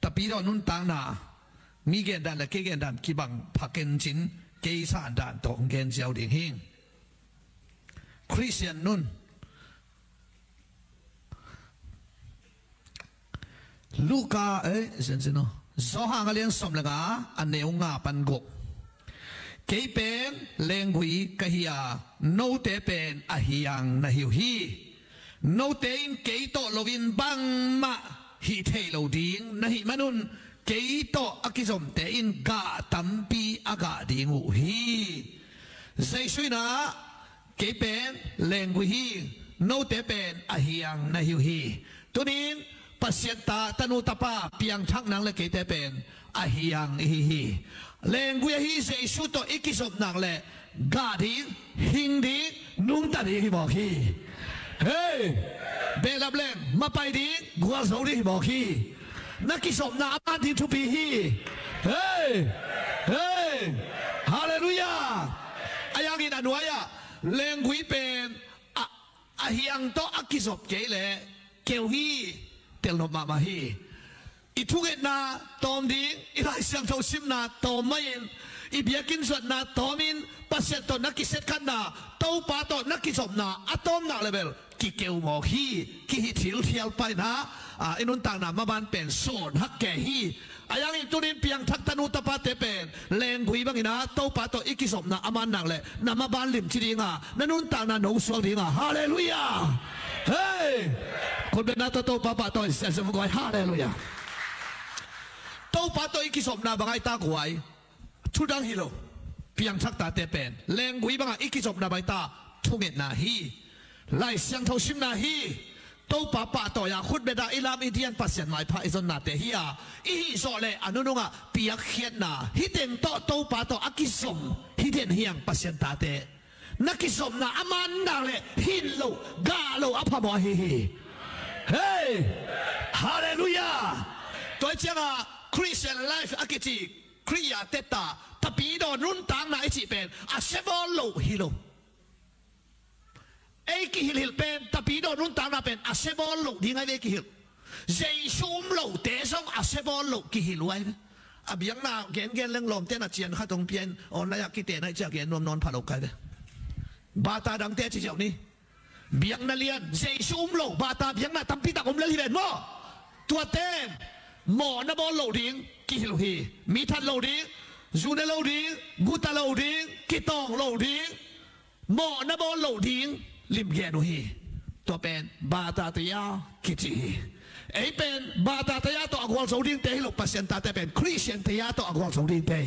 tapi đó nun tang na mi gen dan là cái gen dan ki bang phaken chin ke san dan to gen jiao ding hing Christian nun Luca xin xin nó do hàng cái liên xóm là ngã anh nếu ngã pan gục cái bên lên quỷ cái hia nô tế bên à hiang na hiểu hi nô tế cái to lovin bang mà hi thề lâu điên na hi manun cái to akizom tế in gà tắm pi aga đi ngủ hi dây suy na cái bên lên quỷ hi nô tế bên à hiang na hiểu hi tu nín pasienta tanu tapa piang thak nang le ke te pen a hiang hi lengui hi se su to ikisop nang le ga di hing di nung ta di bo hi hey be lab leng ma pai di gwa zo di bo hi na kisop na ma di tu pi hi hey hey hallelujah ayang in anuaya lengui pen a hiang to akisop ke le keu hi tel no ma hi ituget na tom ding ilai siang thau sim na tom main ibiakin zot na tomin paset to nakiset khan na to pa to nakisop na atom na level ki keu mo hi ki hi thil thial pai na inun tang na ma ban pen son hak ke hi ayang itunin piang thak tanu tapa te pen leng gui bangina to pa to ikisop na aman nang le na ma ban lim chiringa nanun tang na no suang dinga hallelujah heyคนเป็นนักโตป้าป้าโตเสียสมกอยhallelujahโตป้าโตอีกสมนาบางไอตากวยชุดังฮิโลเพียงชักตาเตเป็นแรงกุยบางอีกสมนาใบตาทุ่งเอ็ดนาฮีไล่เสียงเท่าชิมนาฮีโตป้าป้าโตอยากขุดเบดาอิลามอินเดียนปัสเซียนไม้พระอิจนาเตฮีอาอีฮิโซเลอนุนุงะเปียกเขียนนาฮิเดนโตป้าโตอักสมฮิเดนเฮียงปัสเซียนตาเตนักสมนาอามันนางเลฮินโลกาโลอภามอฮีHey, hallelujah. Tôi chăng Christian life akiti kriya teta tapi do nun tang na ichi pen asebo lo hilo. Eki hil pen tapi do nun tang na pen asebo lo di ngai eki hil. Zai sum lo te song asebo lo ki hil wai. Abiang na gen leng lom te na chian kha tong pian on la ya ki te na cha gen nom non phalo kai de. Ba ta dang te chi jiao ni. Biang na lian zai sum lo bata biang na tampi tak om le hiben mo tua ten mo na bo lo ding ki lo hi mi that lo ding zune lo ding guta lo ding ki tong lo ding mo na bo lo ding lim ge no hi to pen bata te ya ki ti ei pen bata te ya to agwal so ding te lo pasenta te pen Christian te ya to agwal so ding te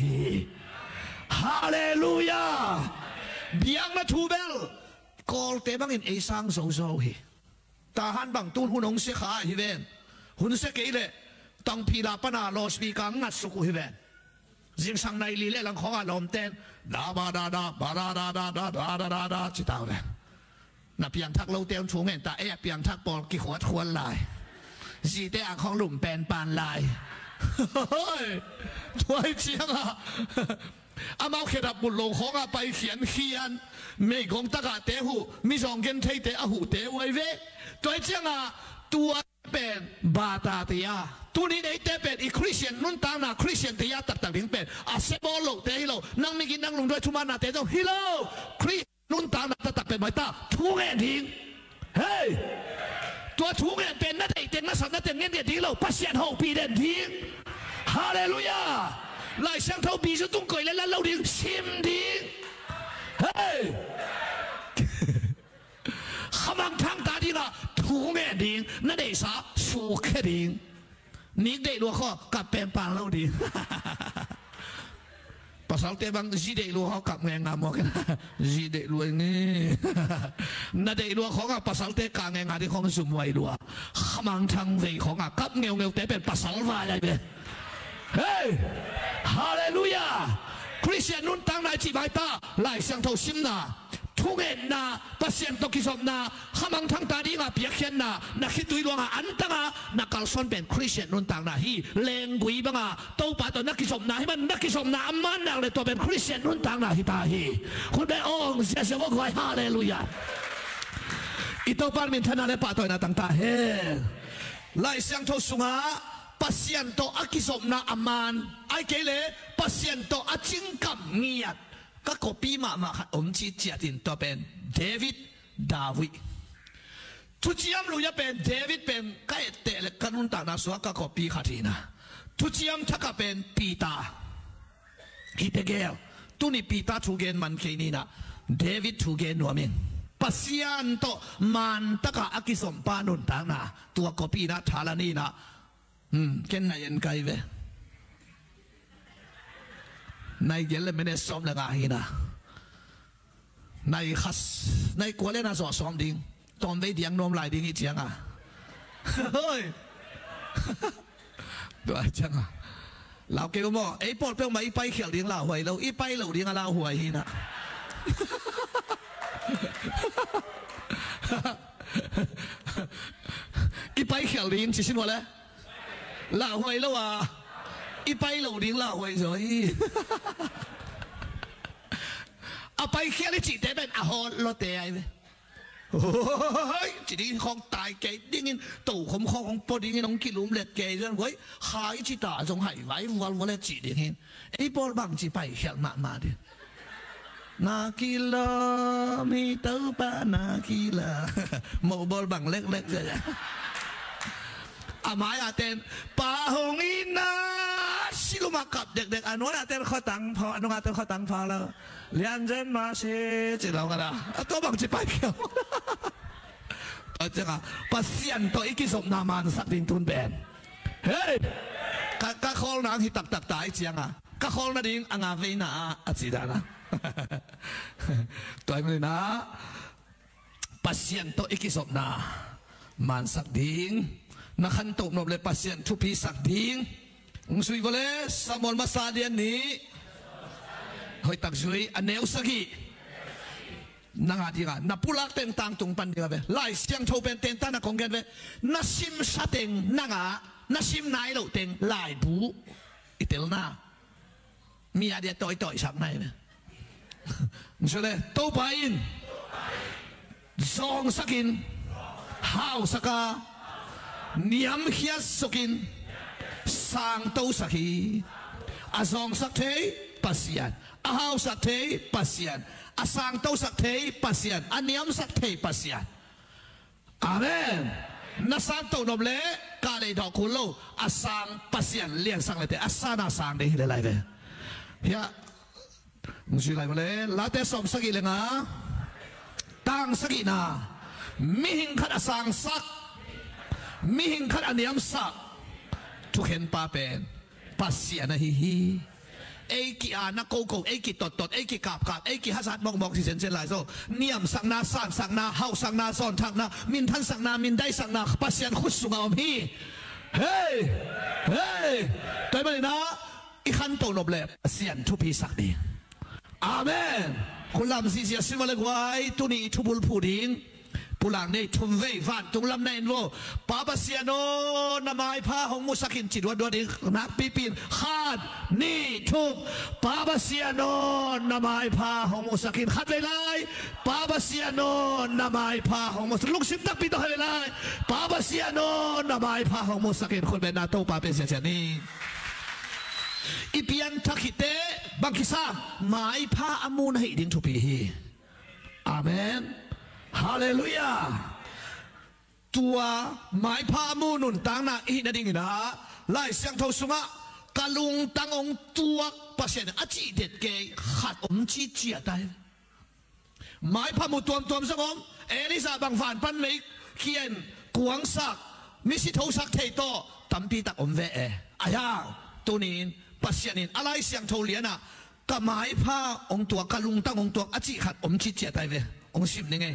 hallelujah biang na thu bel call tế bang in sang sâu sâu hi ta han bang tun hunong se kha hi ven hun se ke le tang phi la pana lo spi ka ngat su ku hi ven jing sang nai li le lang khong a lom ten da ba da da ba da da da da da da da da chi tao ven na piang thak lo tem chu ngen ta e piang thak pol ki khwat khwan lai ji te a khong lum pen pan lai thôi chiang à amao khệt đập một lồng khong à bay khiển khian mấy con ta cả té hủ mi dòng gen thấy té à hủ té quay về tôi chiang à tua pen ba ta tia tu ni đấy té pen i Christian nun tang na Christian tia tập tập tiếng pen à sẽ bỏ lồng té hilo năng mi kinh năng lồng đôi chú man na té đâu hilo Christian nun tang na tập tập pen mai ta thu nghe tiếng heyตัวถูกเงินเป็นนัดเอกเต็งนัดสองนัดเต็งเงินเดียดดีเราปัสยันหกปีเด่นทิ้งฮาเลลูยาไล่ช่างเท่าปีจะตุ้งก่อยแล้วเราดิ้งชิมดิ้งเฮ้ยขมังทางตาดีละถูกเงินดิ้งนัดเอกสาสูงแค่ดิ้งนิกเด็กลัวข้อกับเป็นปางเราดิ้งpasal tebang zide lu ho kap nge ngamo kan zide lu nge na de lu ho ka pasal te ka nge ngadi khong sum wai lu khamang thang ve khong a kap ngeu ngeu te pen pasal va lai be hey hallelujah Christian nun tang na chi bai ta lai sang thau sim na thu nge na pasien to ki som na khamang thang ta di nga pia khian na na khitui lu nga an tanga na kal son pen Christian nun tang na hi leng gui banga to pa to na ki som na hi man na ki som na amman na le to pen Christian nun tang na hi ta hi khun be ong sia sia ko khoi hallelujah ito par min thana le pa to na tang ta he lai sang tho sunga pasien to akisom na aman ai kele pasien to aching kam ngiat ka copy ma chi chiatin to pen David David tu chiam lu ya pen David pen kai te le kanun ta na so ka copy khatina tu chiam thaka pen Peter hitegel tu ni Peter thu gen man ke ni na David thu gen no men pasien to man taka akisom panun ta na tua copy na thala ni na ken na yen kai ve nay gel le mene som la ga hina nay khas nay ko le na so som ding tom ve diang nom lai ding i chiang à ơi đùa chăng à lão kêu mo ấy bột bông mấy bay khều tiếng lão huầy lâu ít bay lâu tiếng lão huầy hina ít bay khều tiếng chỉ xin một đấy lão huầy lâu à ít bay lâu tiếng lão huầy rồi à bay khều đi chỉ để bên à ho lo tè ai vậy chỉ đi không tài cái đi nghe tàu không không bao đi nghe nông kỹ lúm lẹt cái rồi với hai chỉ ta trong hải vãi vào lẹt chỉ đi nghe ấy bao bằng chỉ bay khều mà đi na kila mi tơ ba na kila một bao bằng lẹt lẹt rồi à mai à tên pa hồng ina silu makap dek dek anu à tên khó tăng phò anu à tên khó tăng phò là liên dân mà sẽ chỉ làm cái đó tôi bằng chỉ bài kiểu ở chỗ à pasien tôi ít cái sốt nam an sắc đình tuân bền hey các khol nàng thì tập tập tại chiang à các khol na đình anh về na à chỉ đó na tôi mới na pasien tôi ít cái sốt na man sắc đình na khăn tụng nộp lại pasien thu phí sắc đình suy vào lẽ samon masadian ní hồi tắc duy anh nêu sagi nang ati ka na pulak ten tang tung pan diga ve lai siang thâu pen ten tan na kong gen ve na sim sa teng nanga na sim nai lo teng lai bu itel na mi adia toi toi sak nai ve ngale to pain zong sakin hau saka niam hias sokin sang to saki azong sak thei pasian a hau sak thei pasian a sang to sak thei pasian a niam sak thei pasian amen na sang to nom le ka le dok kun lo a sang pasian liang sang le te a sana sang de le lai ve ya ngsi lai le la te som saki le nga tang saki na mi hing khat a sang sak mi hing khat a niam sak tu khen pa pen pasian a hi ấy kỳ à na câu câu ấy kỳ tọt tọt ấy kỳ cạp cạp ấy kỳ hát sát mong mong thì sen lại rồi niệm sang na san sang na hậu sang na son thang na min than sang na min dai sang na pasian khut sung om hi hey hey tới bây giờ na ít khăn tổ nộp lệ pasian thu pi sắc đi amenคุณลำซีเสียสิมาเลยไว้ตุนีทุบุลผู้ดิ้งผู้หลังในทุ่มเวฟันตุงลำในโวป้าปัสยานนามายพาหงมุสกินจิตวัดดิ้งนักปีปินขาดนี่ทุบป้าปัสยานนามายพาหงมุสกินขัดเลยไล่ป้าปัสยานนามายพาหงมุสกินลูกศิษย์นักปีต่อให้เลยไล่ป้าปัสยานนามายพาหงมุสกินคนเป็นนาโตป้าเป็นเสียนี่อีเปียนทักขิเตบังคิซาหมายพาอามูนให้ดิ้งทุปีฮีอาเมนฮาเลลูยาตัวหมายพามูนุนตังนาอีนาดิ้งนะไล่เสียงทสุงะกะลุงตังองตัวปัสเซนอาจีเด็ดเกยขัดอมจีเจียได้หมายพามูตัวสงอมเอลิซาบังฟานปันเมกเขียนกวางสักมิสิทอสักเทโตตัมปีตักอมเวเออายาตัวนี้ปัสเซนินอะไรเสียงทอเลียนะก็หมายพาองตัวกะลุงตังองตัวอาจีขัดอมจีเจียได้เวองสิบนี่ไง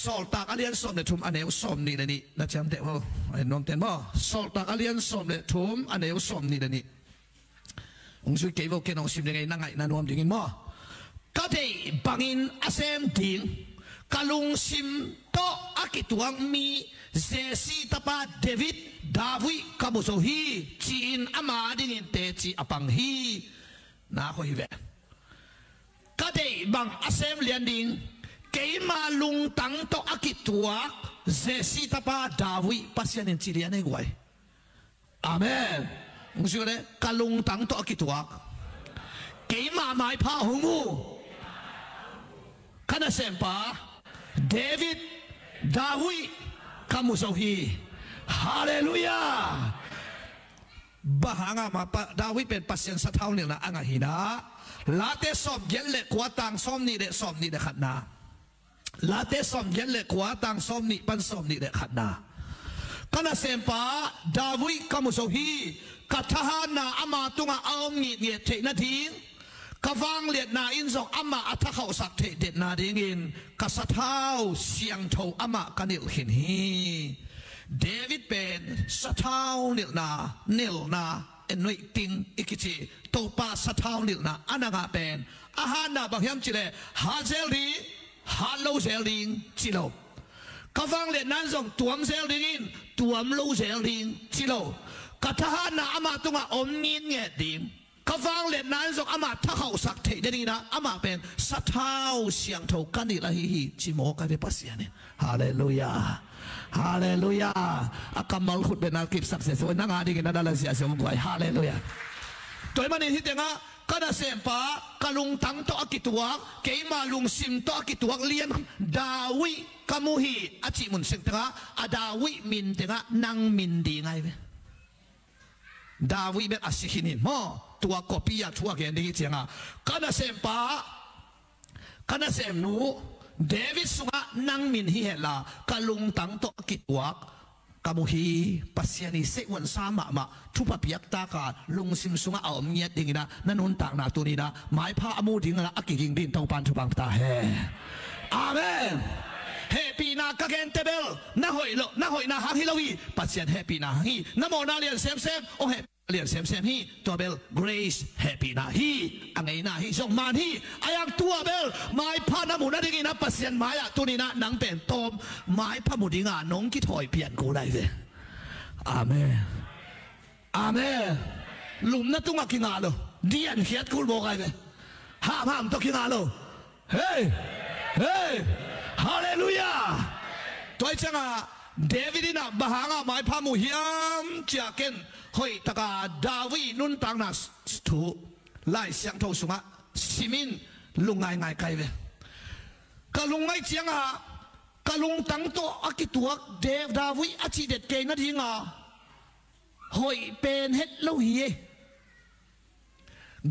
สอลตากอเลียนสมเดทุมอันเอวสมนี่นี่นะจำเตะว่าไอ้น้องเต้นว่าสอลตากอเลียนสมเดทุมอันเอวสมนี่นี่องช่วยเก็บไว้แค่น้องสิบนี่ไงนั่งไงนั่งนวมดิ่งมั้งก็ได้บังอินอาเซมดิ่งกะลุงสิมโตอากิตวังมีเซซีตาปาเดวิดดาวิคาบุโซฮีจีนอามาดิ่งเตจีอปังฮีน่าคุยเวก็ได้บังอาเซมเลียนดิ่งเกี่ยมาลุงตั้งโตอากิตัวเจสิตาปาดาวิปัสยานินจิเลียนไอ้กวย อาเมนมึงชื่ออะไรกะลุงตั้งตัวกี่ตัวกี่มาไม้พาหงมูขณะเซมปาเดวิดดาวิดคามุสฮีฮาเลลูยาบ้าหางามาปะดาวิดเป็นปัสยังสะเท่าเนี่ยนะอังหินะลาเตสอมเย็นเล็กกว่าตังสอมนี่เด็กสอมนี่เด็กขัดนาลาเตสอมเย็นเล็กกว่าตังสอมนี่ปันสอมนี่เด็กขัดนาขณะเซมปาดาวิดคามุสฮีกัทหานาอามาตุงอาอมงีเงียเทนาทีกฟังเลียดนาอินซอกอามาอัฐเขาสักเทเด็ดนาดิงินกัสเท้าเสียงโทอามากันนิลหินฮีเดวิดเป็นสะเท้านิลนาเอ็นวิติงอิกิจิโตปาสะเท้านิลนาอันนั้นเป็นอาหารนาบางอย่างจิเลฮาเซลดีฮาโลเซลดิงจิโลกฟังเลียดนั้นซอกตัวมเซลดิงินตัวมโลเซลดิงจิโลกัทหานาอามาตุงอาอมงีเงียดิงกฟังเล็บนั้นส่งอามาถ้าเขาสักเทเดนี่นะอามาเป็นสัทธาเสียงโทกันนี่ละฮิจิโมกันเป็นภาษาเนี่ยฮาเลลูยาฮาเลลูยาอากัมมัลขุดเป็นนักกิบสักเสียสวยนักงานดีกันนั่นละเสียสมด้วยฮาเลลูยาตัวมันนี่ที่เต็งอ่ะก็ได้เสียงป้ากลุงตั้งโตอากิตัวเกี่ยมาลุงซิมโตอากิตัวเลียนดาวิกามุฮีอาจิมุนสิงเต็งอ่ะอาดาวิมินเต็งอ่ะนางมินดีไงเว้ดาวิเป็นอาศิหินิมอตัวกบียาทัวเกนดีเจียงอ่ะกันนะเซมป้ากันนะเซมนูเดวิดสุงะนังมินฮิเฮล่ากะลุงตั้งโตกิตวักกามุฮีปัสยานิเสวันสามะทุบปียกตากาลุงซิมสุงะเอาเมียดิ่งนะนั่นนุนต่างนาตัวนี้นะหมายพาอมูดิ่งนะอักกิ่งดินต้องปันทุบังตาเฮอาเมนเฮปีนากะเกนเตเบลน่าหอยนาฮังฮิลวีปัสยานเฮปีนาฮังฮีน้ำมอนาเลียนเซมโอเฮเรียนเซมฮีตัวเบล grace happy นะฮีอังไงนะฮีส่งมาฮีอายังตัวเบลไม้พาน้ำมูนั่นเองนะปัสยันไม้อะตัวนี้นะนังเป็นตอมไม้พามูดิ่งอ่ะน้องคิดถอยเปลี่ยนกูได้เลยอาเมนอาเมนลุมนั่นตุ้งกินงาโลเดียนเขียดกูบอกไงเลยห้ามต้องกินงาโลเฮ้ฮาเลลูยาตัวจังอ่ะเดวิดน่ะบ้างอ่ะไม้พามูฮิอัมจากเกนเฮ้ยตะกาดาวินุนตังนักถูไล่เสียงโทสุงะซิมินลุงไงไกลเวกะลุงไงเจียงอ่ะกะลุงตั้งโตอากิตัวเดวดาวิอาชีเด็ดเก่งนั่นเองอ่ะเฮ้ยเป็นเฮ็ดเล่าฮี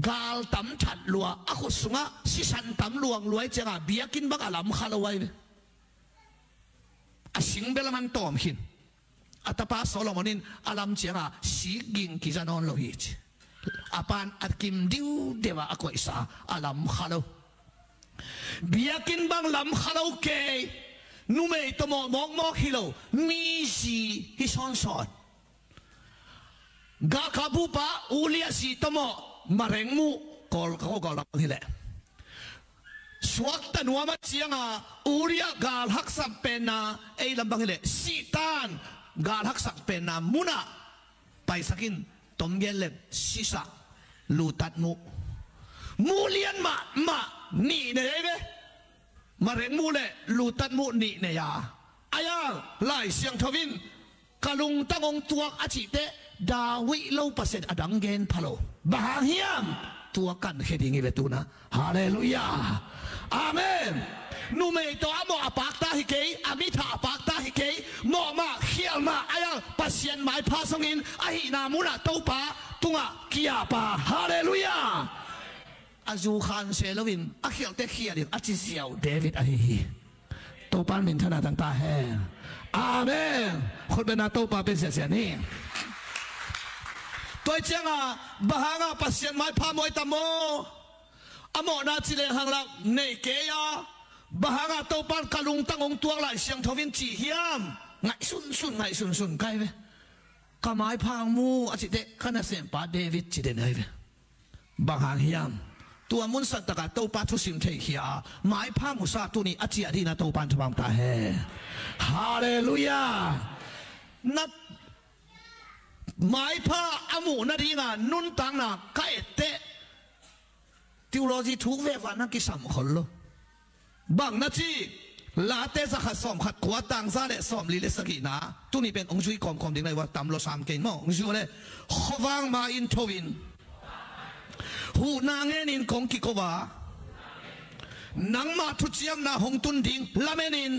กาลตั้มฉัดลัวอากุสุงะสิสันตั้มลวงรวยเจียงอ่ะเบียกินบักอลำคาลไว้อาสิงเบลมันตอมหินอัตปาโซโลมอนินอาลัมเจียงอ่ะสีกิงกิจานอนโลหิตอาปานอัดกิมดิวเดวะอากวยสาอาลัมคาโลเบียกินบังลัมคาโลเกนูเมย์ตมมอกฮิโลมีสีฮิซอนซอนกาคาบูปะอูเลียสีตมมาเร่งมูกอลเขากอลลังฮิเลสวักตันว่ามาเจียงอ่ะอูเรียกาลฮักสักเป็นนะไอ้ลำบังฮิเลสีตันกาลฮักสักเป็นนะมุนะไปสักินตมเย็นเล็บสิสะลูตัดมูเลียนมานี่เนี่ยเว้มาเร่งมูเลยลูตัดมูนี่เนี่ยยาอายาไล่เสียงทวินกะลุงตั้งองตัวอาชิเตดาวิโลปัสเซตอดังเกนพะโลบาฮิยมตัวกันเฮดิงิเวตุนะฮาเลลูยาอาเมนนูเมย์ตัวมอปากตาฮิเกย์อามิธาปากตาฮิเกย์มอมาเขียมาอายาปัสยันไม้พาสงินอหินามุนะโตปาตุงะกิยาปาฮาเลลูยาอาจูขันเซลวินอาเขียวเตเขียดิอาจิเซียวเดวิดอาฮิโตปานมินธนาต่างตาแห่อาเมนคนเป็นนาโตปาเป็นเสียนี่ตัวเจ้าบ้างปัสยันไม้พามวยตามโมอโมนาจิเลหังลักเนเกียบ้างโตปานกะลุงตั้งองตัวไหลเสียงทวินจีเฮียมไงสุนไกเวกะไม้พามูอาจิเตขณะเสียงป้าเดวิดจิเดนไงเวบ้างเฮียมตัวมุนสัตตะกะโตปาทุสิมเทียไม้พามุสาตุนีอาจิอาดีนาโตปานทบังตาเฮฮาเลลูยานับไม้ผ้าอมูนาดีงานุนตังนาไก่เตะทิวโลจีทุกเวฟานักกิสามคนโลบางนาจี ลาเตจะขัดสอมขัดขวาต่างซาเลสอมลีเลสกีนะตุนี่เป็นองค์ช่วยกอมดิ่งเลยว่าตามโลสามเก่งมั้งองค์ช่วยเลยขวางมาอินทวินหูนางเงินของกิโกวานังมาทุจยมนาหงตุนดิ่งละเมนิน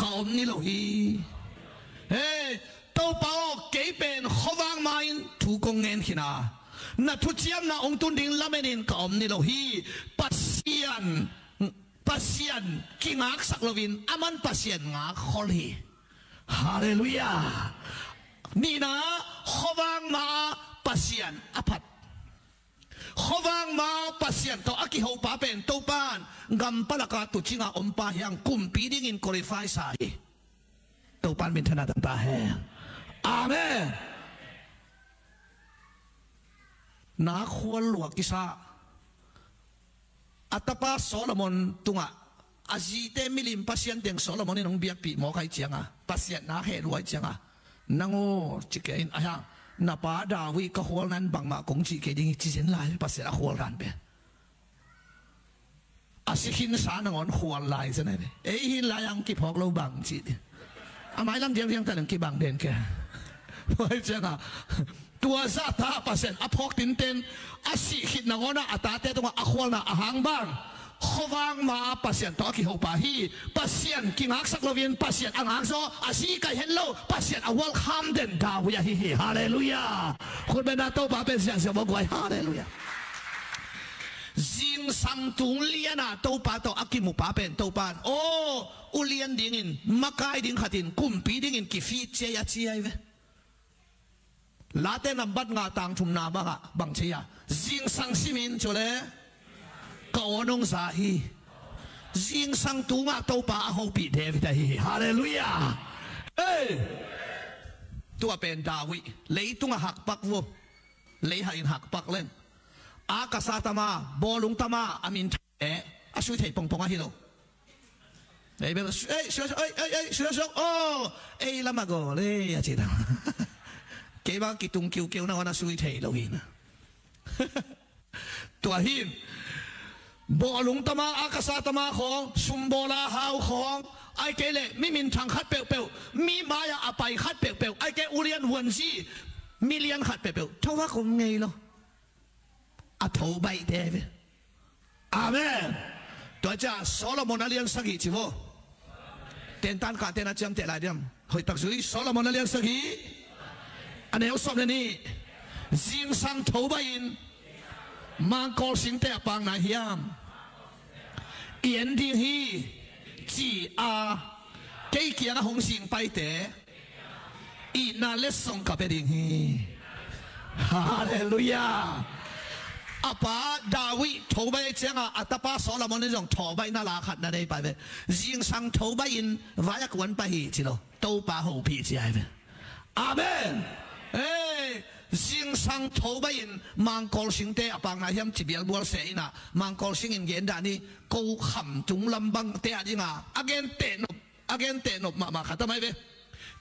กอมนี่โลฮีเฮ้ตัวเปล่าเก๋เป็นขวางมาอินถูกงเงินขีนานาทุจยมนาองตุนดิ่งละเมนินกอมนี่โลฮีปัสยานpasien kingak saklovin aman pasien ngak kholi haleluya nina khowang ma pasien apat khowang ma pasien to aki ho pa pen to pan gam palaka tu chinga ompa yang kumpi dingin qualify sai to pan min thana tan ta he amen na khol luak kisa atapa Solomon tunga azite milim pasien deng Solomon nong biak pi mo kai chianga pasien na he ruai chianga nango chikein aya na pa Dawi ka hol nan bang ma kong chi ke ding chi sen lai pasien a hol ran be asihin sa nangon hol lai sa ne e hin lai ang ki phok lo bang chi amai lam diang diang ta nang ki bang den ke ruai chianga tua za ta pasien a phok tin ten asi hit na ngona atate tunga akhwal na ahang bang khowang ma pasien to ki ho pa hi pasien kingak saklovin pasien angak so asi ka hello pasien a welcome den da wi hi hallelujah khun bena to ba pe siang siang bo gwai hallelujah jing sang tung liana to pa to akimu pa pen to pan o ulian dingin makai ding khatin kumpi dingin ki fi che ya chi ai ve late nam bat nga tang thum na ba bang che ya jing sang simin chole ka onong sa hi jing sang tu nga to pa ho pi de vi hi hallelujah hey tua pen Dawi lei tunga hak pak wo lei ha in hak pak len akasa tama bolung tama amin e asu thei pong pong a hi lo ei be ei sho oh ei lama go le ya chi ta cái bác kỳ tung kêu kêu nó suy thể đâu hin tua hin bộ lúng tama akasa tama khong sumbola hao khong ai cái lệ mi min thằng khát bèo bèo mi maya apai khát bèo bèo ai cái ulian huân si million khát bèo bèo thâu vác không nghe lo à thâu bay thế amen tua cha Solomon alian sagi chỉ vô tên tan cả tên acham tên lại điểm hồi tập suy Solomon alian sagi anh em sắp lên đi riêng sang thấu bayin mang câu sinh tế bằng này hiam yến đi hi chỉ cái kia nó hồng sinh bay tế ít na lết song cà phê đi hi hallelujah apa Dawi thấu bay chăng atapa Solomon này dòng thấu bay na la khát na đây bay về riêng sang thấu bayin vài quán bay chỉ lo đâu ba hậu bị chỉ ai về amen riêng sang thấu bay mang câu sinh tế bằng này hiểm chỉ biết buồn sẽ na mang câu sinh in gen đani câu khẩm chúng lâm băng tế đi ngà again tên nộp mà khát mấy về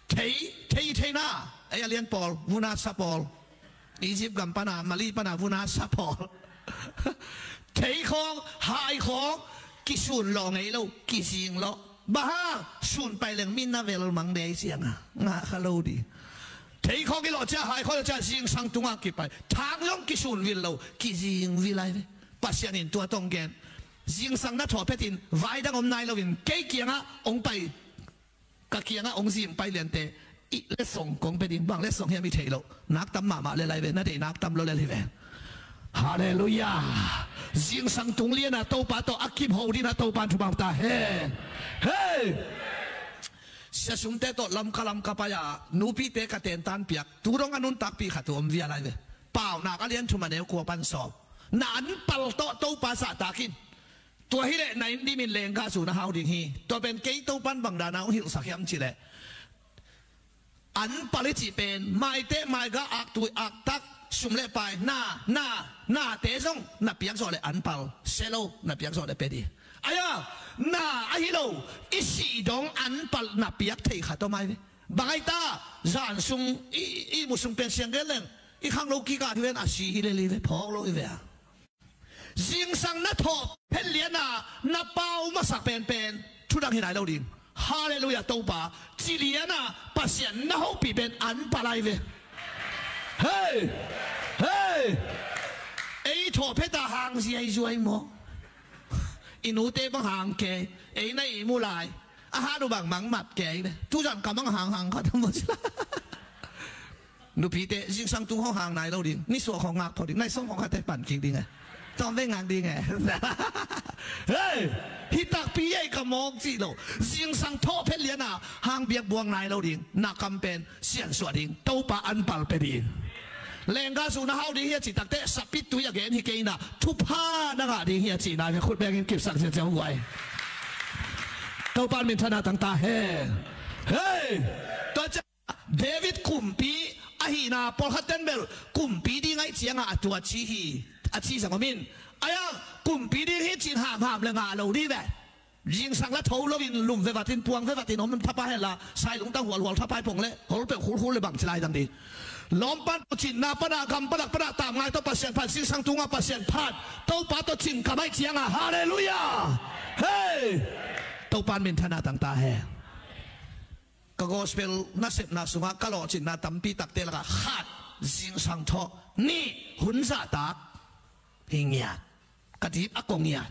thấy na ai liên Paul vuna sa Paul Egypt gam pana Mali pana vuna sa Paul thấy không hai không kí xuân lo ngay lâu kí riêng lo ba xuân bay lên min na về mang đề xiang ngã khá lâu đi thấy không cái lọ cha hai khó cha riêng sang tung ăn kịp phải tháng long kí xuân vil lâu kí riêng vil lại đấy pasien in tua tông gen riêng sang đã thọ petin vài đang hôm nay lâu in cái kia ngã ông bay cái kia ngã ông riêng bay liền tệ ít lết song công petin bằng lết song hiện bị thấy lâu nát tâm mà lại về nát để nát tâm lo lại về hallelujah riêng sang tung liên à tàu pa tàu akim hậu đi na tàu pan thu bằng ta hey sẽ sum te to lam kapaya nupi te ka ten tan piak turong anun tak pi khatu om via lai ve pau na ka lian thuma ne ko pan so na an pal to pa sa takin tua hi le nai ni min leng ka su na hau ding hi to ben ke to pan bang da na hi sa khiam chi le an pali chi pen mai te mai ga ak tu ak tak sum le pai na te song na piak so le an pal selo na piak so le pedi aya na ahilo isi dong an pal na piak thei khato mai bangai ta zan sung i musung pen siang gelen i khang lo ki ka wen a si hi le le phok lo ve riêng sang nó thọ phết liền à nó bao mà sạc bền chú đang hiện nay đâu đi hallelujah tâu bà chỉ liền à bà xiên nó hậu bị bền ăn bà lại về hey ấy thọ phết ta hàng gì hay rồi mà inu tê bằng hàng kề ấy này mua lại ha đồ bằng mắng mặt kề này chú rằng cầm bằng hàng có thằng mộtนูพีเตยิ่งสั่งตู้ห้องห่างไหนเราดินี่ส่วนของงาพอดิในส่วนของใครแต่ปั่นจริงดีไงจอมได้งานดีไงเฮ้ยฮิตักปีไอ้กระมองจีเรายิ่งสั่งท่อเพชรเลียน่ะห่างเบียกบวงไหนเราดินักกำเป็นเสียนสวดดิตู้ปะอันปัลไปดิแรงกาสูน่าเอาดิเฮียจีตักเตะสับปิดตัวอย่างเงี้ยฮิเกย์น่ะทุบผ้านักอะดิเฮียจีน่ะเป็นคนแบงเก็บสักเสียเจ้าไว้ตู้ปะเป็นธนาต่างๆเฮ้ยตัวเจ้าเดวิดคุมปีอาฮีนาพอลฮัตเทนเบลกุมปีดีไงเจียงอาตัวชีฮีอาชีสังมินอายังกุมปีดีให้จีนหามเลยงาเราดีแบบยิงสังละทูลวินลุมเววัตินพวงเววัตินมันทับไปละใส่ลงตั้งหัวทับไปผงเลยหัวเป็นหูเลยบังจะได้ดังดีล้อมปั้นจีนนาปนากรรมปนักปนักตามไงต้องปัสเซียนผ่านสิงสังตุงปัสเซียนผ่านต้องปัดต้องจีนกับไม่เจียงฮาเลลูยาเฮ้ต้องปั้นเป็นธนาต่างๆเฮ้ก็กอสเปลน่าเสพน่าสุภาพก็หล่อจินน่าตั้มปีตักเตละก็ขาดจิงสังทอนี่หุ่นซาตากพิงยากระดิบอากงยา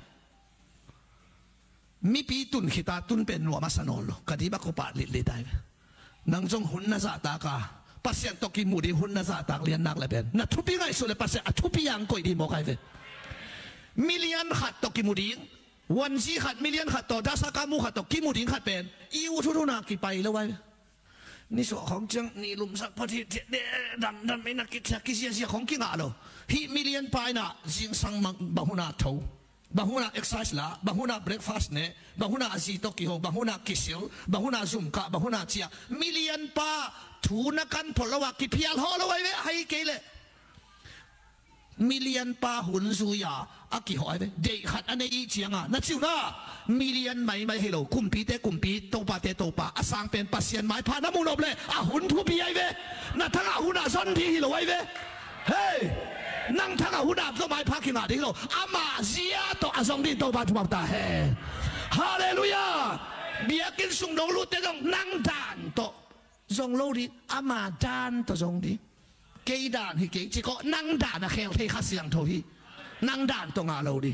มีปีตุนขิตาตุนเป็นหัวมาสนอลกระดิบอากปาลิลิได้นังจงหุ่นน่าซาตากาปัสเซียนตกิมูดีหุ่นน่าซาตากเลียนนักเลยเป็นน่าทุบปีไงสุดเลยปัสเซียนทุบปียังก่อยดีมอกไอ้เว้มิลเลียนขัดตกิมูดีวันที่ขัดมิลเลียนขัดต่อดาสกามูขัดต่อกิมูดิงขัดเป็นอิวทุนากี่ไปแล้วไว้นี่ส่วนของจังนี่ลุมสักพอที่ดันไม่นักกิจกิจเสียของกิงอ่ะเราฮีมิลเลียนไปน่ะจิงสังมังบางหุนาเท่าบางหุนาเอ็กซ์ไซส์ละบางหุนาเบรกฟาสต์เนี่ยบางหุนาอาซีโตกิโฮบางหุนากิซิลบางหุนาซุ่มกะบางหุนาเชียมิลเลียนป้าถูนักกันผลว่ากิพิยัลฮอลไว้ให้เกลมิลเลียนป้าหุ่นสุยาอากิหอยไปเด็กขัดอันนี้อีเจียงอ่ะนั่นชิวนะมิลเลียนไม่ให้เรากุมปีเตกุมปีโตปาเตโตปาอาสังเป็นปัสเซียนไม้พาน้ำมูลเลยอาหุ่นทุบปีไอ้เว้นั่นทั้งอาหุ่นอาซอนที่เราไอ้เว้เฮ้ยนั่งทั้งอาหุ่นอาก็ไม้พาขึ้นมาที่เราอามาเสียโตอาซองที่โตปาทุบตาเฮ้ฮาเลลูยาเบียกินสุงโลลุเตต้องนั่งด่านโตซองโลดิอามาด่านโตซองดิเกยด่านที่เกยจีก็นั่งด่านนะแค่เทข้าเสียงโทฮีนั่งด่านตรงอาเราดิ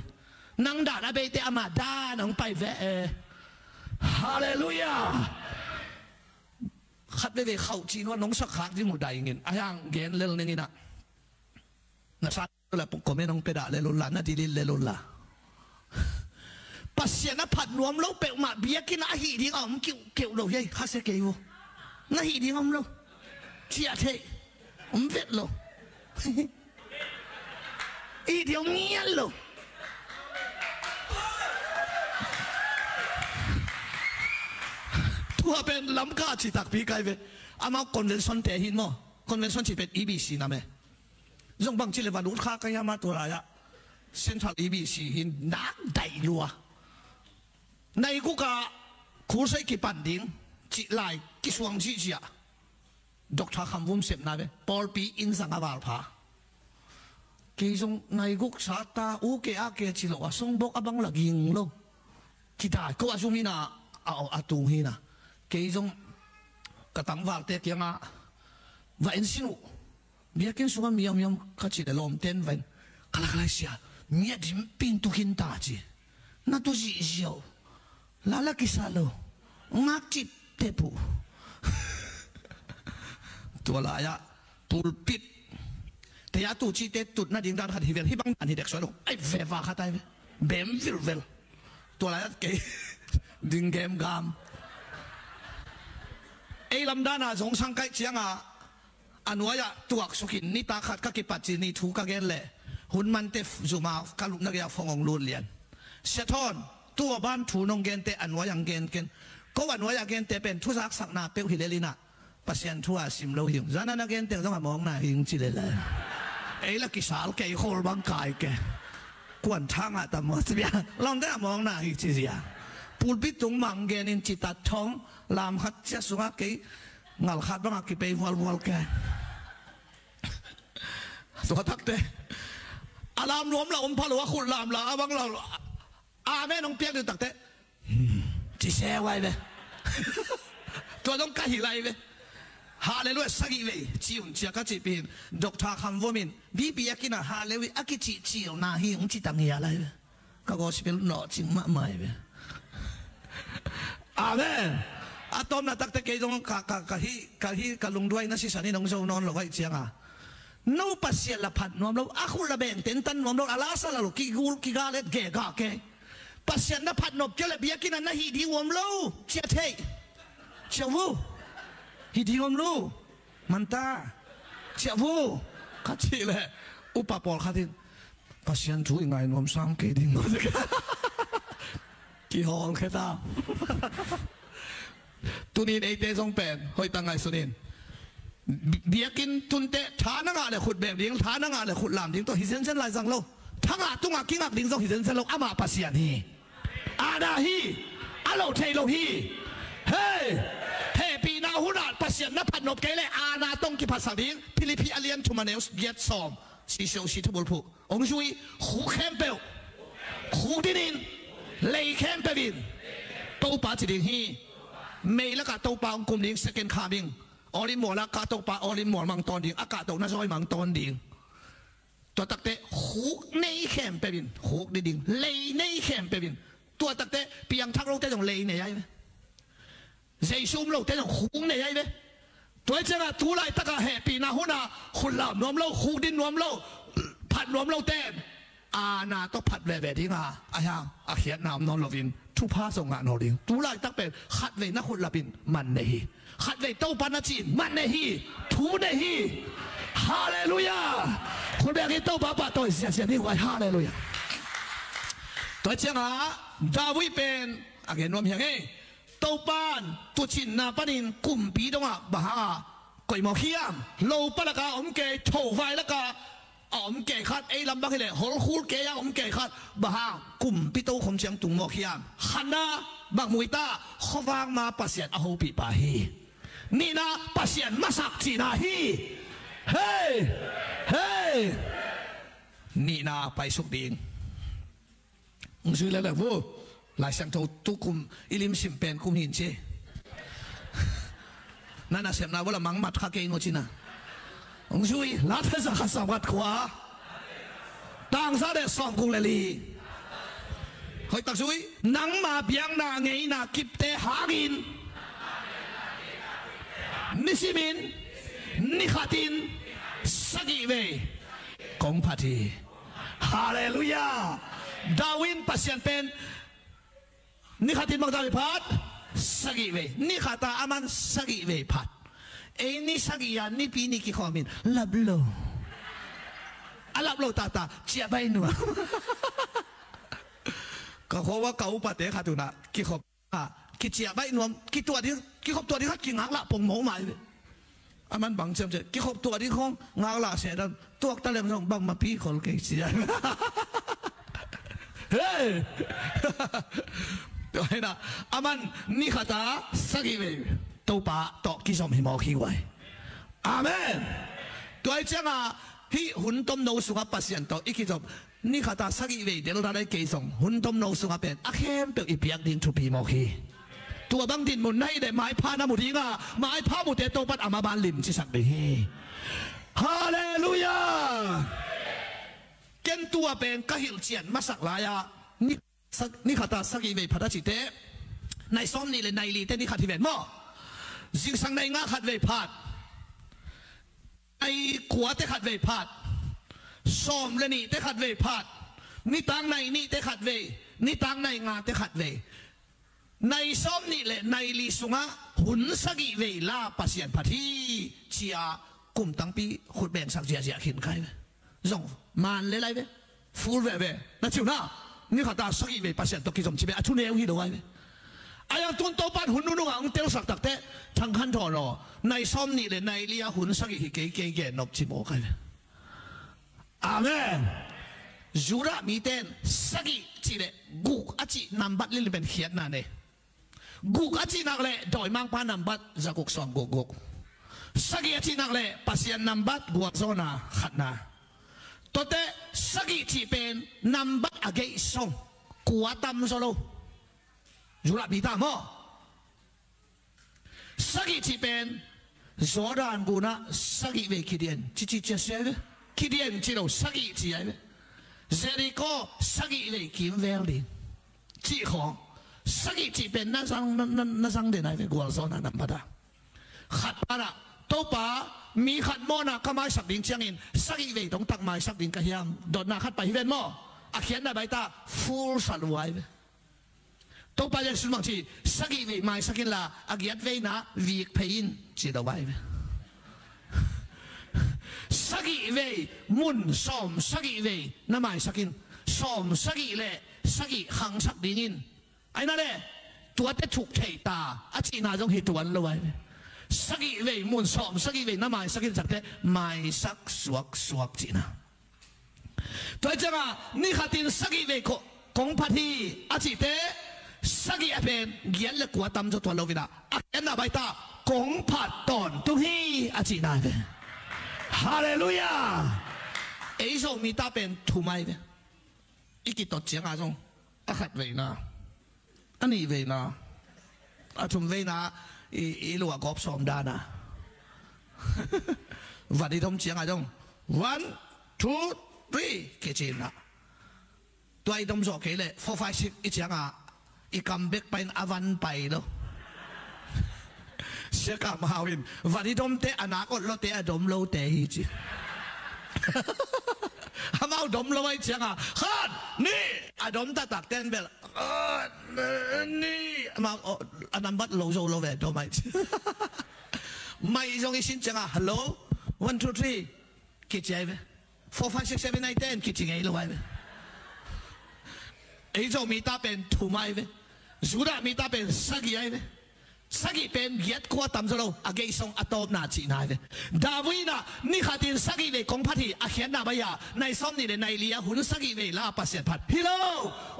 นั่งด่านอาเบเตอามาด่านน้องไปแวะฮาเลลูยาขัดไปเข้าจีนว่าน้องสักขากที่หมดใดเงินอายังเงินเรื่องนี้นะนะสัตว์ละปุ๊กก็ไม่น้องไปด่าเลยลุนละนะดีลินเลยลุนละปัสเซียนผัดรวมแล้วเปะมาเบียกินอาหีที่อ๋อมเกี่ยวเราเฮ้ยข้าเสียเกี่ยวนาหีที่อ๋อมเราเชียเทผมเวทเราอีเดียวเงี้ยเราทั่วเป็นลำกาจิตักปีไกเวอามาคอนเวนชั่นเตหินมั้งคอนเวนชั่นที่เป็น EBC นะแม่ยงบางทีเลยวันรุ่งข้าก็ยังมาตัวอะไรอะเซ็นทรัล EBC หินนักใดรัวในกูกะคู่ใส่กี่ปันดิ้งจิไลกี่สวงจิเจียดอกทาคำวุ้มเสพนะเว้ปอลปีอินสังกบาลพากี่จงในกุกสาตาอูเกอาเกจิโลว่าส่งบอกอบังหลักยิงโลกี่ตายก็ว่าจุมินาเอาอาตุงหินะกี่จงกระตังวาลเตกียงอ่ะว่าอินสินุเมียกินสุกันมียมขัดจิตลมเต้นวันคลาคลาเสียเมียดิมปินตุกินตาจีนั่นตัวจีเจียวลาลากิซาโลงักจิตเตปูตัวลายะปูลปิดแต่ยาตูจีเตตุดน่าดิ่งด้านขัดฮิเวลฮิบังอันนี้เด็กสวยลูกไอ้เฟฟ้าขัดไอ้เบมฟิลเวลตัวลายะเกดิ่งเกมกามไอ้ลำด้านอ่ะสงสังไก่เชียงอ่ะอันว่ายะตัวสุขินนี่ตาขัดก็กิปัจจินี่ถูกกันเลยหุ่นมันเตฟจูมากัลุนักยาฟงองลูนเลียนเชทอนตัวบ้านถูนงเกนเตอันว่ายังเกนก็อันว่ายังเกนเตเป็นทุสักสักนาเปลหิเลลินะปัสยันทั่วสิมโลหิมจานันนักเกนเตต้องมองหน้าหิงจิเลเลยไอ้ละกิสาลเกยโคลบังกายแกกวนทางอะแต่หมดสิบอย่างลองได้มองหน้าหิงจิเสียปูปิตุงมังเกนินจิตตัดท้องลามขัดเจ้าสุนัขเกยงัลขัดบังกิไปวัลแกตัวทักเต อารามรวมเราพะหลวงขุดลามเราบังเราแม่น้องเปียกดูตักเตะจีแช่ไว้เลยตัวต้องกะหิไรเลยฮาเลลูยาสักอีเวจีอุ่นเจ้าก็จีเป็นดอกทาคำว่ามินบีบีกินฮาเลลูยาอักจีจีเอาหน้าหิ้งจีตังเฮียอะไรเลยก็ก็สิเป็นหน่อจิงมะไม่เลยอาเมนอาตอมน่ะตักเตะเกยงกะลุงด้วยนะสิสันนี่น้องโจนอนหลอกไอ้เจียงอ่ะนู้ปัสเซียละพัดนวมเราอาคุละเบงเต็นตันนวมเราอาลาสละลูกกิกาเล็ดเกะกะเกปัสเซียนละพัดนบเจละเบียกินนั่นฮีดีนวมเราเชียเทเชียวูฮีดีนวมเรามันตาเชียวูขัดชีเลยอุปปอลขัดที่ปัสเซียนช่วยไงนวมซ้ำเกดิ้งมาสิกี่ห้องแค่ตาตุนินเอเตจงเป็นหอยตังไงสุนินเบียกินตุนเตะฐานงาเลยขุดแบบดิ้งฐานงาเลยขุดลามดิ้งตัวหิเซนเซนลายสังโลทั้งตุ้งกิ้งดิ้งส่งหิเซนเซนโลอามาปัสยานีอาดาฮีอาโลเทโลฮีเฮ้ปีนาหุนาปัสยานับพันนบเกเลอาณาต้องกิปัสดิ้งพิลิพิอาเลียนทูมาเนลส์เย็ดซอมสีเชียวสีทุบุลผูองช่วยหูแคมเปลหูดินินเลยแคมเปวินตู้ปาจิดิ้งฮีไม่ละกะตู้ปาองกุมดิ้งสเกนคาบิงออรินหมวละกาตกปลาออรินหมวมังตอนดิ่งอากาศตกน่าจะให้มังตอนดิ่งตัวตักเตะหูในแขมเปวินหูดิ่งเลยในแขมเปวินตัวตักเตะเปียงทักโลกเตะตรงเลยเนี่ยไหมใจชุ่มโลกเตะตรงหูเนี่ยไหมตัวเจ้าตัวไรตะกะแห่ปีนาหุนาขุนลามนวมโลหูดินนวมโลผัดนวมโลเต้อาณาต้องผัดแบบที่งาอายังอาเขียนนามนอนโลวินทุพาส่งงานโนดิ่งตัวไรตักเป็นขัดเลยนักขุนลาบินมันเนี่ยขัดเลยเต้าปานาจีนมันเนฮีทูเนฮีฮาเลลูยาคนแบบนี้เต้าปาปาตัวเสียนี่ไว้ฮาเลลูยาตัวเจ้าดาวิเป็นอะไรนวมอย่างงี้เต้าปานตัวจินนาปานินกุมปีตรงบ้าก่อยหมอขี้ยมโลปะละกาอมเกยโถไฟละกาอมเกยขัดไอ้ลำบักเลยฮอลคูลเกยอมเกยขัดบ้ากุมปีโตคมเชียงตุงหมอขี้ยมขันนาบักมุยตาขวางมาปัสยาอโหปีปาฮีนี่นะปัสยันมาสักจีนาฮีเฮ้นี่นะไปสุกดิ่งมึงซื้อแล้วแหละวูหลายสังโตตุกุมอิลิมสิมเป็นกุมหินเชนั่นน่ะเสียนาว่าละมังมัดข้าเกงโอชินะมึงซื้อลาเทศข้าสวัสดิ์ขวาต่างซาเดสองกุงเลลีเฮ้ยตักซื้อนังมาเบียงนาเงยนากิบเตหากินนิสิมินนิขาตินสกิเวกงพัทีฮาเลลูยาดาวินปัสยันเป็นนิขาตินมังดาวิพัดสกิเวนิขาตาอามันสกิเวพัดเอ็นี่สกิยานิปีนิกิขอมินลับโลลับโลตาเจียบไปหนัวก็เพราะว่าเก่าปะเตะขาตุนะกิขอบกิเจียใบนวมกิตัวที่กิขบตัวที่เขากินงักละปงหมูใหม่อามันบังเชื่อมเจกิขบตัวที่เขางักละเสียดันตัวตะเลงส่งบังมาพี่คนเก่งเสียเฮ้ยตัวนี้นะอามันนี่ข้าตาสักอีเวตัวป่าตอกกิสมหิมอขี้ไว้อาเมนตัวไอ้เจ้าที่หุ่นต้มโนสุขปัสยันตัวอีกกิสมนี่ข้าตาสักอีเวเดี๋ยวเราได้กิสมหุ่นต้มโนสุขเป็นอาเข้มเป็นอีเปียกดินทุบีมอขี้ตัวบังดินมุนให้ได้ไม้พานามุทิงาไม้พามุเตโตปัดอามาบานลิมจิสักดีฮาเลลูยาเกณฑ์ตัวเป็นกะหิลเจียนมาสักลายานี่ข้าตาสักอีเวพัดจิเตในซ้อมนี่เลยในลีเตนี่ขัดที่เวนมั่วสิ่งสังในงาขัดเวพัดไอ้ขวาเตขัดเวพัดซ้อมเลยนี่เตขัดเวพัดนี่ตังในนี่เตขัดเวนี่ตังในงาเตขัดเวในซ้อมนี่แหละในลีสุงะหุ่นสกิเวลาปัสยันพัทีเชียกุมตั้งปีขุดแบ่งสักเจียขินใครไหมส่งมันเลยไรไหมฟูลเว่นั่นจิ๋วนะนี่ข้าตาสกิเวปัสยันตกิจมชีเบอชุนเอวฮิโดไว้ไหมอายังตุนโตปันหุ่นนุ่งอ่างเตลสักตักเตะทั้งขันทอนอในซ้อมนี่แหละในลียหุ่นสกิฮิเกนบชิโมใครไหมอาเมนจูระมีเต้นสกิจีเลกุกอาจินัมบัดลิลเป็นเขียนนั่นเองกุกอาจินักเล่โดยมังพานัมบัดจะกุกสองกุกสกิอาจินักเล่ปัสยันนัมบัดกุกโซนาขัดนาตัวเต สักจีเป็นนำบัตรอเกยส่งกัวตั้มโซโลยูราบิตามอสักจีเป็นโซดานกูนะสักเวคิเดียนจีจีเจสเซ่คิเดียนจีโร่สักจีไอเซริโกสักเวคิมเวลลินจีของสักจีเป็นนั่นสังเดนไอเวกัวโซนันบัตรขัดปะนะโตปามีขัดโมนะก็ไม่สักดินเชียงอินสักเวต้องตักไม่สักดินกะเฮียมโดนนะขัดไปเวนโมอาเขียนได้ใบตา full สัตว์ไว้โตปาจะสุดบางทีสักเวไม่สักกินละอาเกียดเวนะวีกเพยินจีดเอาไว้สักเวมุนสอมสักเวนั่นไม่สักกินสอมสักเล่สักหังสักดินไอ้นั่นแหละตัวจะถูกเทตาอาชีนาจงเหตุวันเลยไว้สักเวมุนสอมสักเวนั่นไม่สักกินสักเตไม่สักสวกจีนะตัวจังอ่ะนี่ขัดตินสักเวกงพัทีอาชีเตสักเป็นเกียรติกว่าตำจุดตัวเราวินาอาเอ็นนาใบตากงพัดตอนตุฮีอาชีนาเป็นฮาเลลูยาเอโซมีตาเป็นทุไมเป็นอีกิตตัวเจียงอาจงอาขัดเวนาอันนี้เวนาอาชุมเวนาอีลัวกอบสมดานะวันที่ทำเจียงอาจง 1 2 3 เกจินะตัวไอ้ทำโซเกเลย4 5 6อีเจียงอาอีกำเบกไปอวันไปเนาะเสียกำหาวินวันที่ทำเตะอนาคตเราเตะดมเราเตะฮิจิฮามาดมเราไว้เจียงอ่ะฮันนี่อดมตักเต้นเบลนี่มาอันนั้นบัดโลโซโลเวดมไม่จงอีสินเจียงอ่ะฮัลโหล1 2 3คิดใจไหม4 5 6 7 8 9 10คิดจริงไงเราไว้ไหมไอ้เจ้ามีตาเป็นถูไม้ไหมสุดามีตาเป็นสักกี่ไอ้ไหมสักกี่เป็นเกียรติกว่าตำสโลอาเกยส่งอัตโตนาจีนายไหมดาวินะนี่ขัดตินสักกี่เวกงพัทีอาเขียนนาบายาในซ้อมนี่ในเลียหุ่นสักกี่เวลาปัสเซียนพัดฮิโล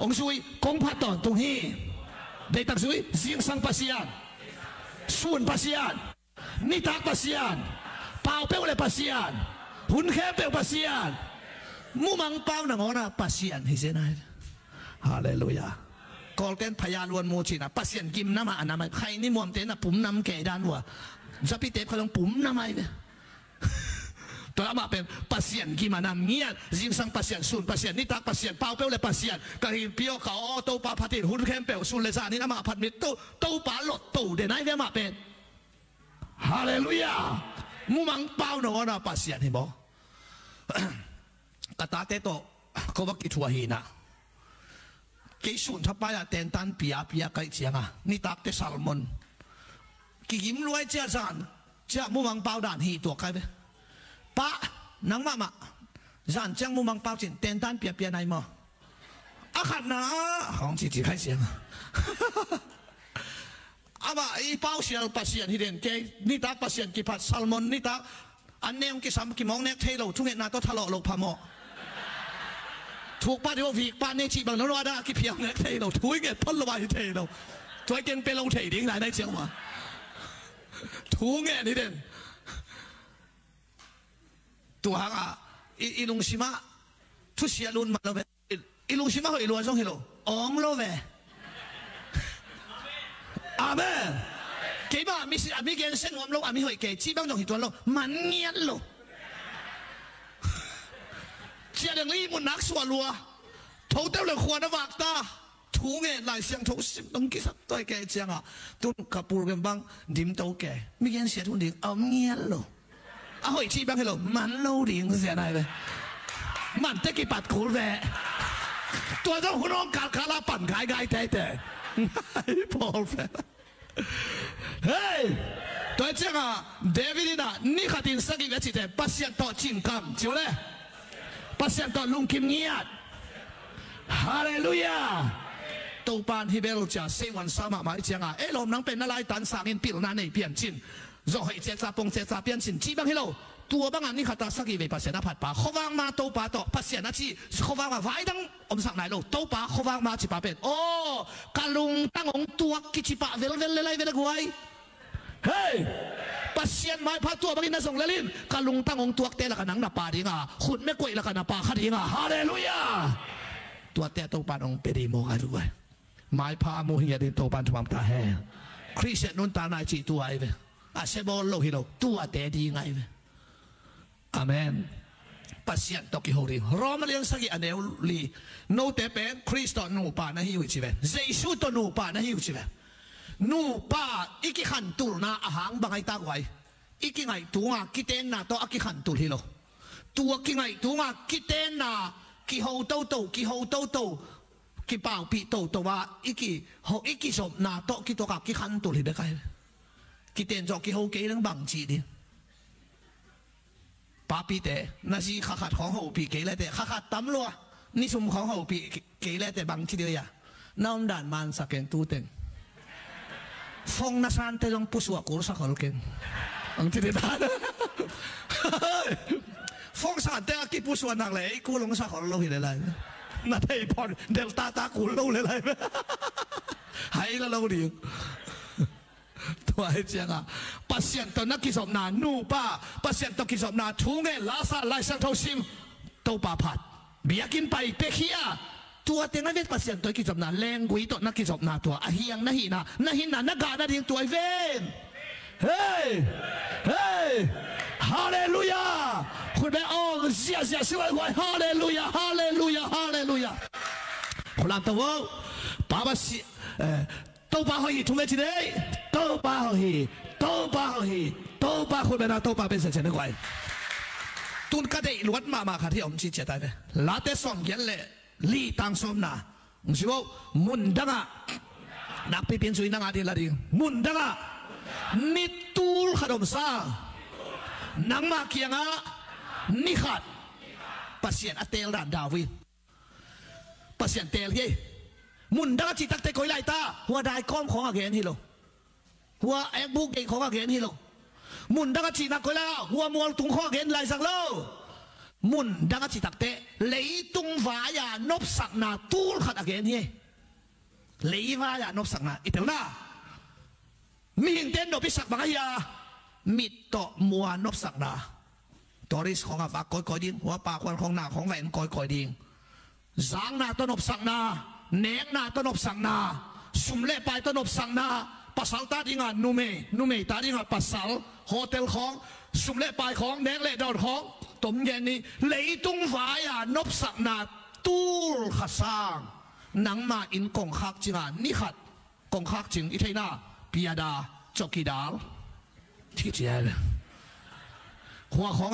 องซุยกงพัดตอนตรงนี้ได้ตักซุยเสียงสังปัสเซียนส่วนปัสเซียนนี่ตักปัสเซียนเป่าเปลวเลยปัสเซียนหุ่นแค่เปลวปัสเซียนมุมังเป่าหนังอนะปัสเซียนฮิเซนายฮาเลลูยากอลเต้นพยานวนมูชินะปัสเซียนกิมน้ำมาอันนั้นใครนี่มวมเต้นนะปุ่มน้ำแก่ด้านหัวจะพิเตปเขาลงปุ่มน้ำไอ้เนี่ยตัวละมาเป็นปัสเซียนกิมน้ำเงี้ยจิงสังปัสเซียนส่วนปัสเซียนนี่ตักปัสเซียนเป่าเปลวเลยปัสเซียนกะหินเปียวเขาโตปาพัดติหุ่นแคมเปลวส่วนเลยซานี่น้ำมาพัดมิโตปาหลดโตเดนไอ้เนี่ยมาเป็นฮาเลลูยามุมังเป่าหนอนะปัสเซียนเห็นบ่กตาเตโตเขาบอกกิทัวหินะกิสุนทับไปอะเต็นตันปียไก่เชียงอ่ะนี่ตักเตซัลมอนกิกิมรวยเจ้าสันเจ้ามุมังเป่าด่านหีตัวใครไปปะนังมาสันเจ้ามุมังเป่าจินเต็นตันเปียไหนมาอาขัดนะของจีใครเสียงอาบ่าอีเป่าเสียปัสเซียนที่เด่นเกนี่ตักปัสเซียนกิพัดซัลมอนนี่ตักอันเนี้ยกิสามกิมองเน็กเทโลทุกเห็นนาต้องทะเลาะโลกพามอถูกป้าที่ว่าวีกป้าเนี่ยชีบังนรวาดากิเพียงเน็กเทโลทุกเงี้ยพันละวายเทโลตัวเก่งเป็นลงเทดิ้งไหนได้เชียงวะทุกเงี้ยนี่เด่นตัวหางอ่ะอีลุงชิมะทุเสียลุนมาแล้วเว้อีลุงชิมะเขาอีลุงจงเฮโลอ๋องโลเว้อาเมนกี่บ้ามีสิมีเกณฑ์เส้นวันโลอามีหอยเกย์จีบังจงหิตัวโลมันเงี้ยโลเจ้าเรื่องนี้มันนักสวรัวทุกเต้าเลยควรนะวักตาทุกเงี้ยหลายเสียงทุกสิบต้องกิสักตัวแกเจ้าอ่ะตุนกับปูกันบ้างดิมโตแกมีเกณฑ์เสียทุนดิ่งเอาเงี้ยโลเอาหอยจีบังให้โลมันโลดิ่งเสียไหนไปมันเตกิปัดคูลแวตัวเจ้าคุณน้องการคาราปั่นขายไก่แต่พอแฟเฮ้ยตัวเจ้าอ่ะเดวิดน่ะนี่ขัดตินสักกี่เวทีแต่ปัสเซียนต่อจิงกัมเจ้าเลยปัสเซียนต่อลุงคิมเงียดฮาเลลูยาตัวปานฮิเบลจ่าเซวันสามาอีเจ้าอ่ะเอลมนังเป็นอะไรตันสางอินปิลนั่นเองเปลี่ยนจินรอให้เจ้าจ่าปงเจ้าจ่าเปลี่ยนจินจีบังให้เราตัวบางอันนี่ขัดตาสักกี่เวปัสเซียนผัดป่าเขาวางมาตัวป่าต่อปัสเซียนนะจีเขาวางมาไว้ดังอมสักไหนเราตัวป่าเขาวางมาจีป่าเป็นโอ้กาลุงตั้งองตัวกิจิป่าเวลเลยกวยเฮ้ย pasien mai pha tua bagin na song lalin kalung tangong tuak te la kanang na pa dinga khut me koi la kana pa khadinga hallelujah tua te to panong pedi mo ka du mai pha mo hi din to pan thwam ta he Christian nun ta na chi tu ai ve a se bo lo hi lo tua te di ngai ve amen pasien to ki hori Roma liang sagi aneu li no te pen Christo nu pa na hi chi ve Jesus to nu pa na hi chi ve nu pa iki khan tul na ahang bangai ta kwai iki ngai tu nga kiten na to aki khan tul hi lo tua ki ngai tu nga kiten na ki ho to ki pao pi to wa iki som na to ki to ka ki khan tul hi de kai kiten jo ki ho ke lang bang chi di pa pi te na si kha khat khong ho pi ke le te kha khat tam lo ni sum khong ho pi ke le te bang chi de ya nom dan man sa ken tu ten phong na san te long puswa ko sa khol ken ang ti de da phong san te ki puswa nak le ku long sa khol lo hi le lai na thei pon delta ta ku lo le lai hai la lo diตัวไอ้เจ้าอ่ะปัสยันตัวนักกิจสมนานูป้าปัสยันตัวกิจสมนาทุ่งเงินลาซาไลสังเท่าซิมตัวป้าผัดเบียกินไปเปขี้อ่ะตัวเต็งนั่นเป็นปัสยันตัวกิจสมนาแรงกุยตัวนักกิจสมนาตัวอาเฮียงน่าหินะนักการน่าเรียงตัวไอ้เวนเฮ้ยฮาเลลูยาคุณแม่อ๋อเสียสวยไว้ฮาเลลูยาคนละตัวป้าเสีย多巴可以同你一起，多巴可以，多巴คนเป็น多巴เป็นเสียงนึกไว้ตุนกระเดล้วนมาค่ะที่ผมชี้แจงได้ไหมลาเตสอมเย็นเลยลีตังสมนะมึงสิว่ามุนดังอ่ะนักไปเป็นสุยนังอาทิตย์ละดิมุนดังอ่ะนิตูลขนมซานังมาเคียงอ่ะนิขัดปัสเซียนอัตเตลดาดาวินปัสเซียนเตลเย่มุนดังจิตตักเตะคอยไล่ตาหัวได้ก้อมของอาเกนฮิโลหัวแอกบุกเก่งของอาเกนฮิโลมุนดังจิตนักคอยไล่หัวมัวตุงของอาเกนไล่สักโลมุนดังจิตตักเตะเลยตุงวายานบสักนาตูลขัดอาเกนเฮเลยวายานบสักนาอีเตลนามีหิงเต้นดอกพิสักบางยามิดต่อมัวนบสักนาตอริสของอาฝากคอยดิ้งหัวปากวันของหน้าของแหวนคอยดิ้งจางนาต้นนบสักนาเนงนาต้นบสังนาสุมเล่ไปต้นบสังนาปัสสาวตาดิงานูเมตาดิงาปัสสาวโฮเทลของสุมเล่ไปของเนงเล่ดอนของตมเย็นนี้เลยตุงฟ้ายานบสังนาตูลขัดสร้างนังมาอินกงคักจิงานิขัดกงคักจิงอิเทน่าพิยาดาจกิดาลที่เจ้าหัวของ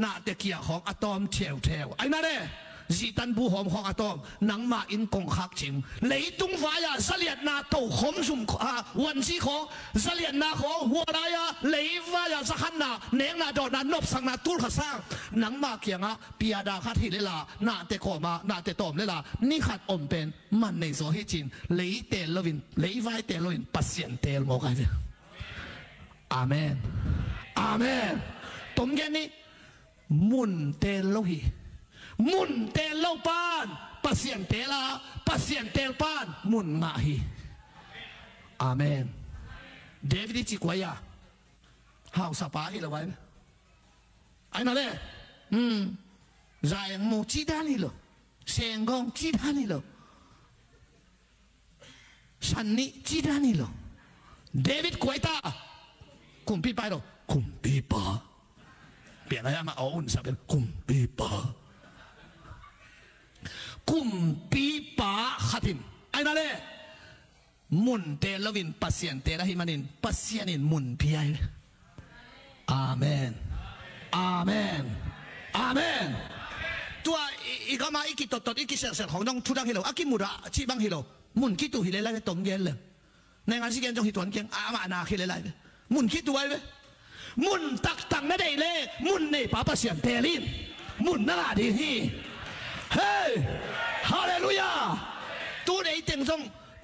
นาเตเกียของอะตอมเทวไอ้นั่นเด้จีตันบูหอมของอะตอมนังมาอินกงคักจิงเลยตุงฟ้ายาสลียนาโตขมสุมวันซีของสลียนาของหัวรายาเลยฟ้ายาสักนาเนงนาดอนนบสังนาตูลขัดสร้างนังมาเกียงพิยาดาขัดหิเลลานาเตขอมานาเตตอมเลลานี่ขัดอมเป็นมันในโซฮิจินเลยเตลวินเลยไวเตลวินปัสเซียนเตลโมกันเลยอาเมนตมแกนี่มุนเตลโลหิมุนเตลโลปานปัสเซียนเตลาปัสเซียนเตลปานมุนมาฮีอาเมนเดวิดจิกวายาฮาวสปาฮิละไว้ไอ้นั่นเลยใจมูจีดานิโลเสียงกงจีดานิโลชันนี่จีดานิโลเดวิดกวยตาคุมปีไปโลคุมปีปาเปลี่ยนอะไรมาเอาอุ่นสับเป็นคุมปีปาคุมปีปาขัดินไอ้นั่นเลยมุนเตลวินปัสเซียนเตลหิมันินปัสเซียนินมุนพีไออาเมนตัวอีกมาอีกิตตอีกิเสกของน้องทุดังฮิโลอากิมุระชีบังฮิโลมุนกิตุฮิเลไลตมเย็นเลยในงานสิ่งเจงฮิตวนเก่งอามานาฮิเลไลมุนกิตุไว้มุนตักตังนั่นเองเลยมุนในป้าปัสเซียนเตลินมุนน่าดีฮีเฮ้ยฮาเลลูยาตัวไหนเต็งทรง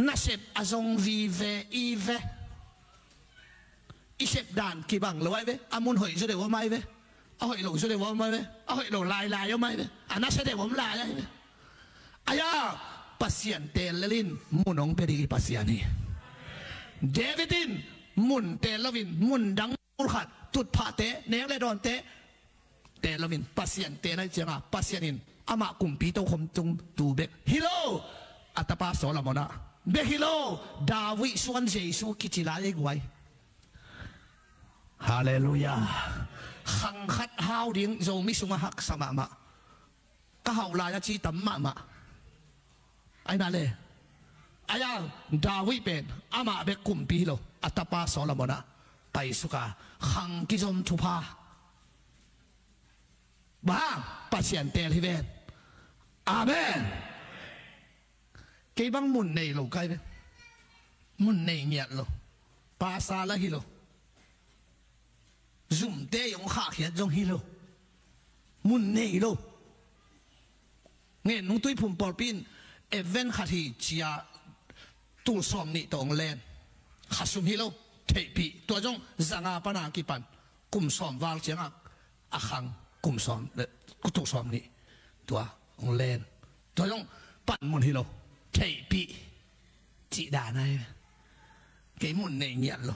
นับเสพอาจงวีเวอีเวอีเสพด่านกี่บังเลยเว้ยอามุนหอยจะได้ว่าไม่เว้ยเอาหอยหลงจะได้ว่าไม่เว้ยเอาหอยหลงลายยังไม่เว้ยอันนั้นจะได้ว่าลายเว้ยอายาปัสเซียนเตลลินมุนองเปรีปัสเซียนี่เดวิดินมุนเตลวินมุนดัง ขัดตุดผาเตะเนงเลยโดนเตะแต่เราเป็นปัสยันเตะนั่นจังอ่ะปัสยันินอามากุมปีโตคมจงตูเบกฮิโลอัตปาโซลามอนะเบกฮิโลดาวิสวนเจสูกิจิลาเอกไว้ฮาเลลูยาขังขัดฮาวดิ้งโจมิสุมาหักสมามะก็ฮาวลายจีตัมมะไอ้นั่นเลยไอ้ยังดาวิเป็นอามาเบกกุมปีโลอัตปาโซลามอนะไปสุกาขังกิจมทุพาบ้าปัสยันเตลฮิเวนอาเมนเก็บังมุนในโลกไกเวนมุนในเงียโลภาษาละฮิโลซุ่มเตยงข้าเขียนจงฮิโลมุนในโลเงี้ยนุ่งตุ้ยพุ่มปอลปินเอเวนขัดฮีจียตุลสอมนี่ตองแลนขัดซุ่มฮิโลเทปีตัวจงสังอาปนากิปันกุมสอมวาลเจียงอาขังกุมสอมกุตุสอมนี่ตัวองเลนตัวจงปั่นมุนฮิโลเทปีจีดาไนเกมุนในเงียโล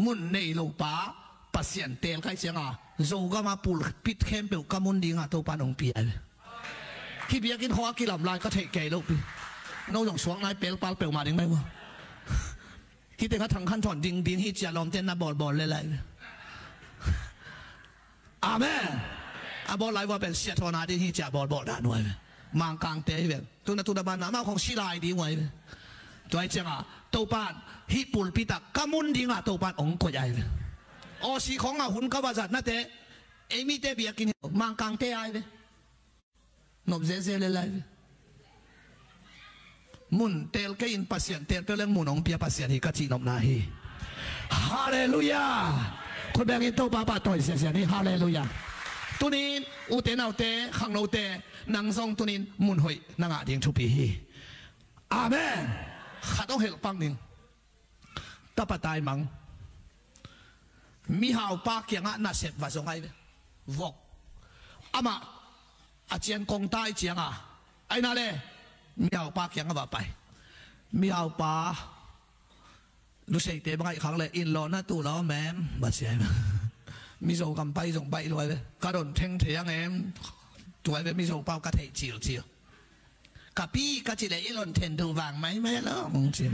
มุนในโลป้าปัสยันเตลใครเจียงอ่ะโจก็มาปูปิดเข้มเปิลกามุนดิงอ่ะตัวปานองเปียขี้เบียกินหัวกินลำลายก็เทเกลูกน้องหยงสวงนายเปิลปาเปิลมาดิงไหมวะที่เด็กเขาทางขั้นถอนดิงที่จะลอมเต้นนับบอลเลยอาเมนอาบอลไลว่าเป็นเสียทอนาดิงที่จะบอลด่าหน่วยมังกางเตะแบบตัวบ้านน้ำมาของชิลายดีไว้ตัวไอ้เจ้าตัวบ้านฮิปุลปิตากามุนดิงอ่ะตัวบ้านองก็ใหญ่โอซีของหุ่นก็ว่าจัดนั่นเตะเอมิเตะเบียกินมังกางเตะไอ้เว้ยนบเซเลยมุนเตลก็อินปัสยันเตลเรื่องมุนองเปียปัสยันฮิกัจจินบนาฮีฮาเลลูยาคนแบงอินโตป้าป้าต่อยเสียนี่ฮาเลลูยาตัวนี้อุเตนเอาเตะขังเอาเตะนางทรงตัวนี้มุนหอยนางอาดิงชุปีฮีอาเมนข้าต้องเห็นปังหนึ่งตาปตายมังมีหาวปากยังอ่ะน่าเสพว่าสงไงวอกอามาอาเจียนกงใต้เจียงอ่ะไอ้นั่นเลยมีหาวปากยังอ่ะไปมีหาวปารู้สึกเตะบางครั้งเลยอินโลน่าตู้ล้อแม่บาดเจ็บมีโจกำไปส่งไปด้วยเลยกระโดดเทงเทียงเอ็มตัวไปมีโจเป้ากระเทยจิ๋วกับพี่กระจิเลยอินโลนเทนดูวางไหมไม่แล้วมึงจิ๋ว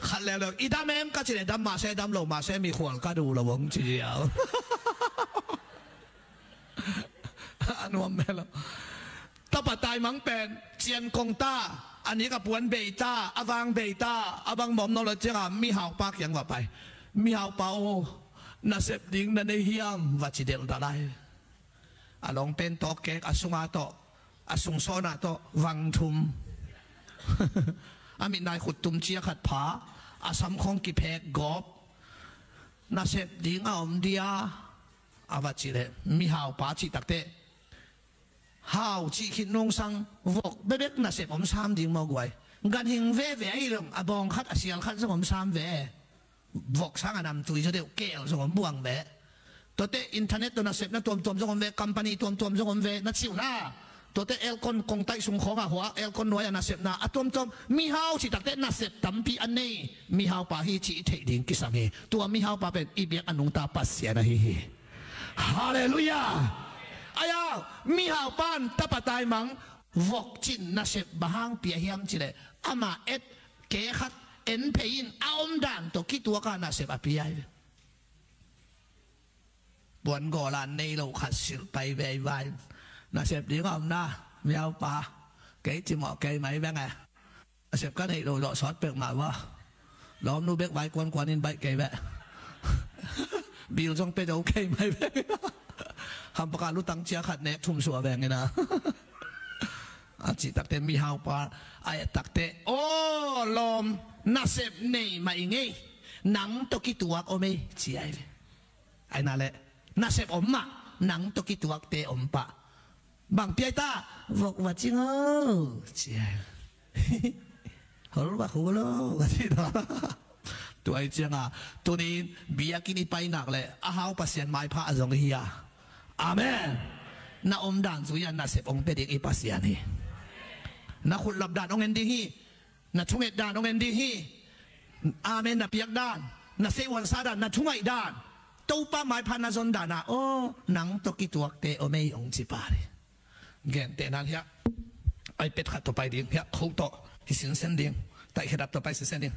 ขัดแล้วเลยอีดามเอ็มกระจิเลยดำมาเซ่ดำลงมาเซ่มีขวานกระดูละมึงจิ๋วอันวมแม่แล้วตบตายมังเป็นเจียนกงต้าอันนี้กับปวนเบต้าอวังเบต้าอวังหม่อมนรเจ้ามีหาวปากยังว่าไปมีหาวเปาน่าเสพดิ้งนั่นเฮียมว่าจิเดลได้อาลองเป็นตอกแกกอสุงาโตอสุงโซนาโตวังทุมอามินายขุดตุมเชียขัดผาอาสัมคงกิเพกกบน่าเสพดิ้งอมเดียอาว่าจิเลมีหาวปาจิตักเตหาวจีขินนงสังวกเบ็ดน่าเสพอมสามดิ้งมากไว้กันหิงเว่อีลงอบองขัดอาเซียนขัดสมอมสามเว่วอกสังอนำตุยจะเดียวเกลสมอมบวงเว่ตัวเตอินเทอร์เน็ตตัวน่าเสพนั่นตัวสมอมเว่คัมพานีตัวสมอมเว่นั่นชิวน่าตัวเตเอลคอนกงไตสุงของหัวเอลคอนน้อยน่าเสพน่าตัวมีหาวจีตักเตน่าเสพตั้มปีอันนี้มีหาวปาฮีจีเทดิ้งกิสังเฮตัวมีหาวปาเป็นอีเบียอันนุงตาปัสเสียนะฮีฮาเลลูยาอายามีหาวปานตะปะตายมังวอกจินน่าเสพบางเปียเฮียมจิเลอามาเอ็ดเกขัดเอ็นเพยินอามดันตัวคิดตัวกันน่าเสพอภิยายบวนกอลานในเราขัดสิลไปใบใบน่าเสพดีก็อมน่าไม่เอาปลาเกจิหมอเกยไหมแบงไงน่าเสพก็ให้เราสอดเปลือกมาว่าล้อมนูเบกใบกวนกวนนินใบเกยแบะบิลจงเป็นโอเคไหมแบงทำประกาศรู้ตังเชียขัดเนทุ่มสัวแบงไงนะอาจิตักเตมีหาวปลาไอตักเตโอ้ลมน่าเสพเนยมาอย่างงี้หนังตกิตัวก็ไม่เจียไอ้นั่นแหละน่าเสพอมมาหนังตกิตัวเตอมปะบางเปียตาบอกว่าจริงอ๋อเจียฮัลโหลบ้าฮัลโหลกันที่นั่นตัวไอ้เจ้าตัวนี้เบียกินไปหนักเลยอาหาวปัสยันไม้พระจงเฮียอาเมนน่าอมด่านสุยันน่าเสพองเป็นเด็กอีปัสยันนี่น่าขุดหลับด่านองเงินดีฮีน่าชุ่งเอ็ดด่านองเงินดีฮีอาเมนน่าเปียกด่าน na se wan sa dan na thungai dan to pa mai phan na zon dan na o nang to ki tuak te o mei ong chi pa ri gen te nan hia ai pet khat to pai ding hia khou to hi sin sen ding tại khi đập to pai sin sen ding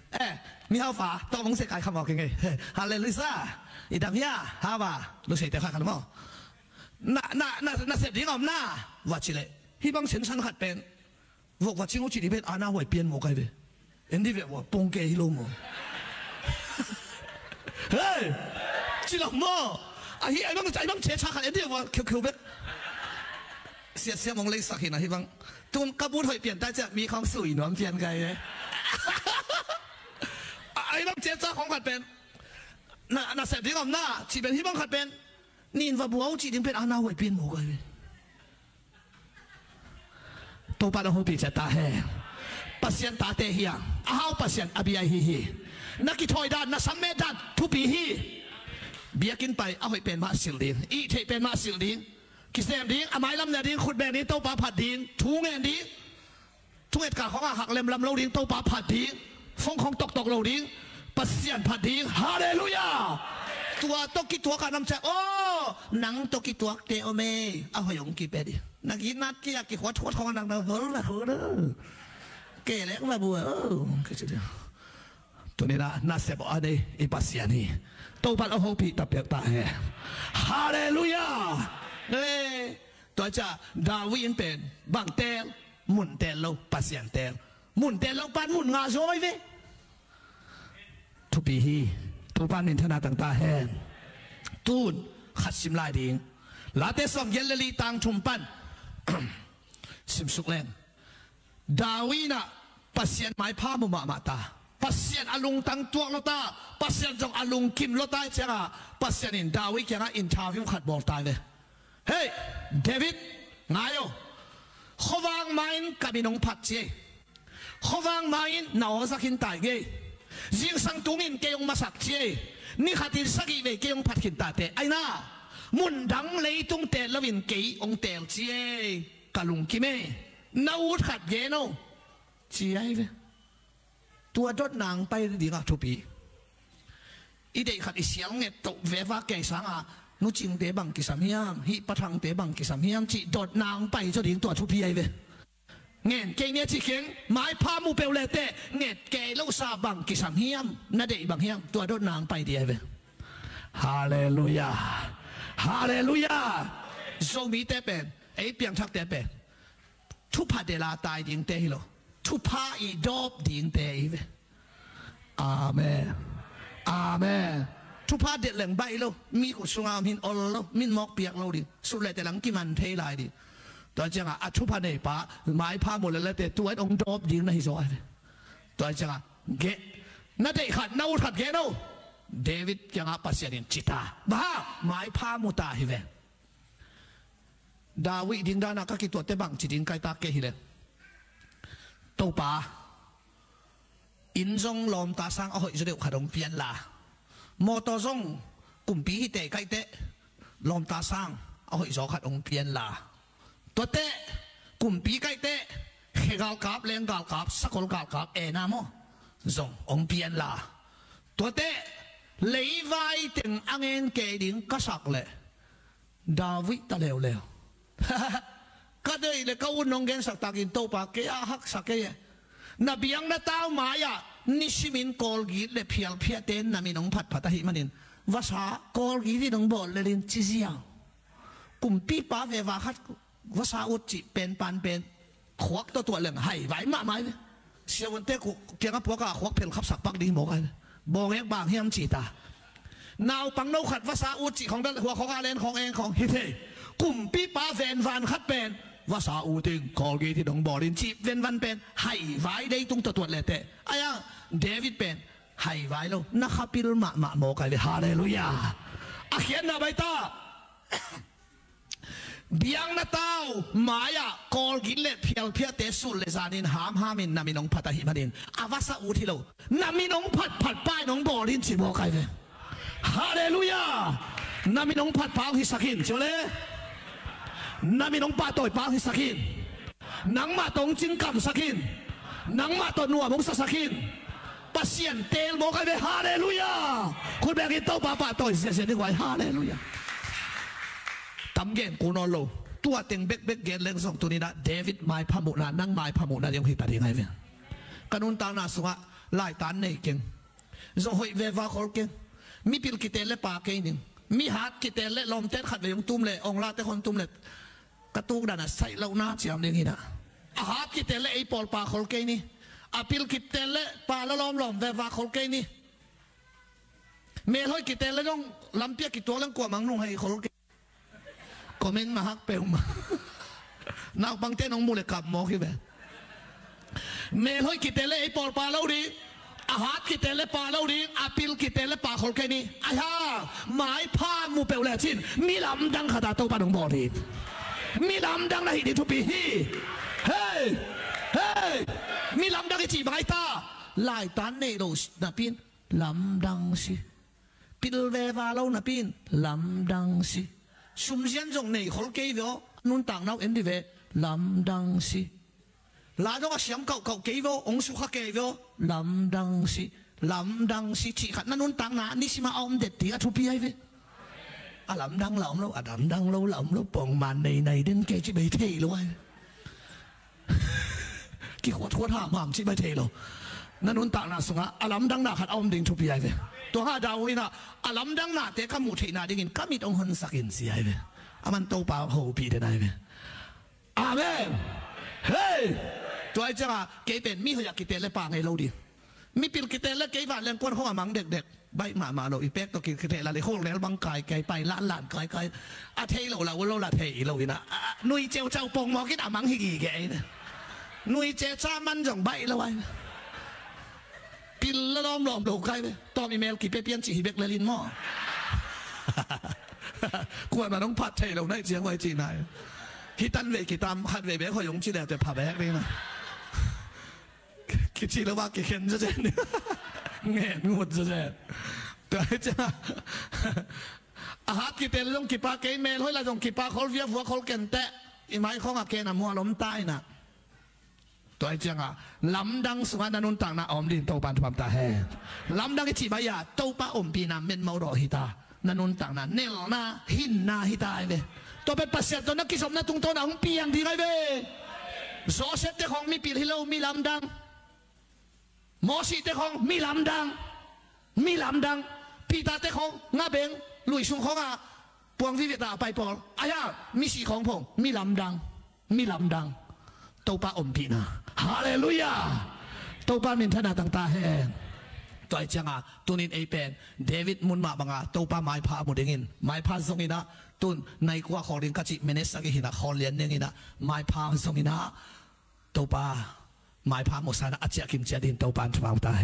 mi hao fa to mong se kai kham ok ngai hallelujah i dam ya ha ba lu sei te kha kan mo na se ding om na wa chi le hi bang chen san khat pen vok wa ching o chi di pen ana hoi pian mo kai ve en di ve wa pong ke hi lo mo hey chỉ là mò à hi ai bang chế cha khăn em đi vào kêu biết xe mong lấy sắc hình là hi bang tuôn các bút hội biển đạiจะมีของสวยน้ำเปลี่ยนไงเลยไอ้บางเจ้าของขัดเป็นน่าเสพที่ผมน่าจีเป็นที่บางขัดเป็นนี่ว่าบัวจีถึงเป็นอาณาหวยเปลี่ยนหมดเลยตัวป้าต้องหัวปีจะตาแห่ปัสยันตาเตหียอ้าวปัสยันอภิยาฮีนักกิจถอยด้านนักสัมเมด้านทุปีฮีเบียกินไปเอาให้เป็นมาสิลดินอีเทเป็นมาสิลดินกิเซมดินอามายลำเนดินขุดแบงดินโตปาผัดดินทุ่งเงินดินทุ่งเอ็ดกาของหักเล็มลำโลดินโตปาผัดดินฟงของตกโลดินปัสยันผัดดินฮาเลลูยาตัวตกิตัวกันน้ำใจโอ้หนังตกิตัวเตโอเมเอาให้ยงกิเปดินักกินนัดกิยากิขวดของนังเฮ้ยเฮ้ยเกล็กมาบัวก็จะเดียวตัวนี้นะน่าเสพอะไรอีปัสยานีตัวปัดเอาหัวปีตับเปียกตาเหฮาเลลูยาตัวจะดาวินเป็นบางเตลมุนเตลโลปัสยันเตลมุนเตลโลปันมุนงาโซ่ไว้ทุกปีฮีตัวปันนินทนาต่างๆแห่ตูนขัดสิมลายดิ่งลาเตสองเยลลีตังชุมปันสิมสุกแรงดาวินะปัสยันไม้ผ้ามุมาตาpasien alung tang tuak lota pasien jong alung kim lota changa pasien in dawi kyanga interview khat bol tai le hey David ngayo khowang main kabinong phat che khowang main naw sakin tai ge jing sang tungin keyong masak che ni khatin sagi ve keyong phat kin ta te aina mun dang leitung te lawin kei ong tel che kalung kime naut khat ge no chi ai veตัวดดนางไปดีกับทุปีอีเด็กขัดอีเสียงเนี่ยตกเวฟ้าแก่สังอ่ะนุจิงเตบังกิสามเฮียมฮิปะทังเตบังกิสามเฮียมจีดดนางไปจนถึงตัวทุปีไอ้เว้เงี้ยเก่งเนี่ยจีเก่งไม้พามูเปลเลเตเงี้ยแก่ลูกซาบังกิสามเฮียมนาเดบังเฮียมตัวดดนางไปดีไอ้เว้ฮาเลลูยาฮาเลลูยาโซมีเตเป็นไอ้เปียงทักเตเป็นทุพาเดลาตายดิ่งเตฮิโลทุพาอีดอบดิ่งเตยเวอาเมนอาเมนทุพาเด็ดเหลงใบโลมีกุศลมินอลโลมินมอกเปียกโลดิสุดเลยแต่หลังกิมันเทลายดิตัวจังอ่ะทุพาเนี่ยป้าไม้พาหมดเลยแต่ตัวองดอบดิ่งนะฮิโซไอตัวจังอ่ะเกะนั่นเด็กขัดน่าอุดขัดเกะโนเดวิดจังอ่ะปัสยานินจิตาบ้าไม้พามุตาฮิเวดาวิดินดานักกิตัวเตบังจิดินไกตาเกฮิเลตัวป้าอินซงลมตาสังเอาหิจะเดือดขัดองเพียนลามอตอซงกลุ่มปีที่เตะไกเตะลมตาสังเอาหิจะขัดองเพียนลาตัวเตะกลุ่มปีไกเตะเฮกาลกับเลงกาลกับสกุลกาลกับเอนาโมซงองเพียนลาตัวเตะเลยไว้ถึงอังเงินเกดิงก็สักเลยดาวิดตะเลวเลวก็ได้เลยก็วุ่นงเงินสักตากินโตปากเกียหักสักเกียนับยังนับเต้าหมายนิชิมินกอลกีเลเพียลเพียเตนนามินงพัดพัดหิมันินภาษากอลกีที่นงบอลเลลินจิเซียงกุมปีป้าเววาคัดภาษาอุจิเป็นปันเป็นขวักตัวเหลืองให้ไหวมาไหมเสียวันเตกุเกี่ยกับพวกขวักเพลขับสักปักดีหมอกไงบอกเองบางเฮียมจีตานาวปังโนขัดภาษาอุจิของหัวของอาเลนของเองของฮิเทกุมปีป้าเวนวันคัดเป็นภาษาอูติงกอลกีที่ดงบอลินจีเวนวันเป็นให้ไว้ได้ตรงตัวเลยแต่ไอ้ยังเดวิดเป็นให้ไว้แล้วนักขับพิลมาโมกันเลยฮาเลลูยาอาเขียนนะใบตาเบียงนาเต้ามายากอลกินเล็ดเพียลเพียเตสุเลซานินหามินนามินงพัดหิมาดินอาวาสาอูที่เรานามินงพัดป้ายนงบอลินจีโมกันเลยฮาเลลูยานามินงพัดป้าฮิสักินเจ้าเลยนามินงป้าต่อยป้าฮิสักินนังมาตรงจิงกำสักินนังมาตัวนัวมงสักินโต ปัสยันเตลโมกันไปฮาเลลูยาคุณแบกินโตปาปาต่อยเสียดีกว่าฮาเลลูยาทำเกณฑ์กูนอนโลตัวเต็งเบกเกณฑ์เล่นส่งตัวนี้นะเดวิดไม้พมุนานั่งไม้พมุนายังหิตัดยังไงเนี่ยกันุนตางนาสุงะไล่ตันในเก่งโซหอยเววาคอลเก่งมีพิลกิเตเลปาเก่งหนึ่งมีฮัดกิเตเลลมเตะขัดไปยังตุ้มเลยองลาเตะคนตุ้มเลยกระตุกดันใส่เหล่าหน้าเจียมอย่างนี้นะฮัดกิเตเลไอปอลปาคอลเก่งนี่อาพิลกิเตเลปาละลมเววาคอลเก่งนี่เมลอยกิเตเลต้องลำเปียกิตัวเรื่องกว่ามังนุ่งให้คอลเก่งก็ไม่มาฮักเปลวมานักบังเต้นองมูเลกับมอคิดแบบเมลอยกิเตเลไอปอลปาเล่าดีอาหารกิเตเลปาเล่าดีอาพิลกิเตเลปาคนแค่นี้อาฮะหมายพามูเปลวแหล่ชินมีลำดังขดาโตปาดงบอดีมีลำดังในหิดิทุปีฮีเฮ้มีลำดังจีบไงตาลายตันในโรสนับปินลำดังสิพิลเววาเล่านับปินลำดังสิสุมเสียนจงในคนเกี่ยวนุ่นต่างเราเอ็นดีเวลำดังสิลาต้องเสียงเก่าเกี่ยวองสุขเกี่ยวลำดังสิที่ขัดนุ่นต่างนานี่สิมาเอาเด็ดที่ทุบยัยเวลำดังเราลำดังเราปองมันในเดินเกจิไปเทเลยกี่ขวดห้ามจิไปเทเลยนุ่นต่างนาสุงะลำดังนาขัดเอาเด็ดทุบยัยเวตัวห้าดาวนี่นะลำดังนาเตะขมุทีนาดิ่งก็มีต้องหันสักอินเสียเวมันโตป่าหูปีเดนายเวอาเมนเฮ้ยตัวไอ้เจ้าเกย์เป็นมีเขาอยากกิเตะและป่าไงเราดิมีปิลกิเตะและเกย์บ้านเลี้ยงก้นห้องมังเด็กใบมาเราอีเป็กตัวกิเตะละเลยห้องแล้วบังไก่ไก่ไปล้านไก่อาเทเราละเทเราอีนะนุยเจ้าปงมอกิดอามังฮิกีแกเนี่ยนุยเจ้าจ้ามันจ่องใบละไว้ปิลละล้อมโดกไก่ไปตอนมีเมลกิเปเปียนจีฮิเบกเลลินหม้อกวนมาต้องพัดเทเราในเจียงไว้จีนายฮิตันเวกิตามขัดเวเบคอยยงจีเดียวแต่ผ่าแบกนี่นะคิดจีแล้วว่ากี่เข็นจะเจนเงี้ยงดจะเจนแต่จ้าอาหารกิเตลต้องกิปาเกย์เมลให้เราต้องกิปาเขาเวียฟัวเขาเก่งแต่อีไม้เขามาเกย์น่ะมัวล้มใต้น่ะตัวไอ้เจ้าลำดังสุวรรณนุนต่างน่ะอมดินโตปันความตาแห่ลำดังกิจิบายาโตปะอมปีน่ะเม็นเมาดอฮิตานันุนต่างน่ะเนลน่ะหินน่ะฮิตาเวตัวเป็นปัสเซตตัวนักกิจสมนักตุงตัวน่ะของปีอย่างที่ไรเวโซเซตเตของมีปีฮิโลมีลำดังมอสีเตของมีลำดังปีตาเตของงาเบงลุยชุงของปวงวิเวตาไปปอลอายามีสีของผมมีลำดังตัวป้าอมพีนะฮาเลลูยาตัวป้ามินทนาต่างๆแห่งตัวไอ้เจ้าตุนินเอเป็นเดวิดมุนมาบังตัวป้าไม้พาหมดเงินไม้พาส่งอินะตุนในกว่าขอเรียนกัจจิเมเนสกิหินะขอเรียนเงินนะไม้พาส่งอินะตัวป้าไม้พาหมดสานะอาเจียกิมเจดินตัวป้าทำตาเฮ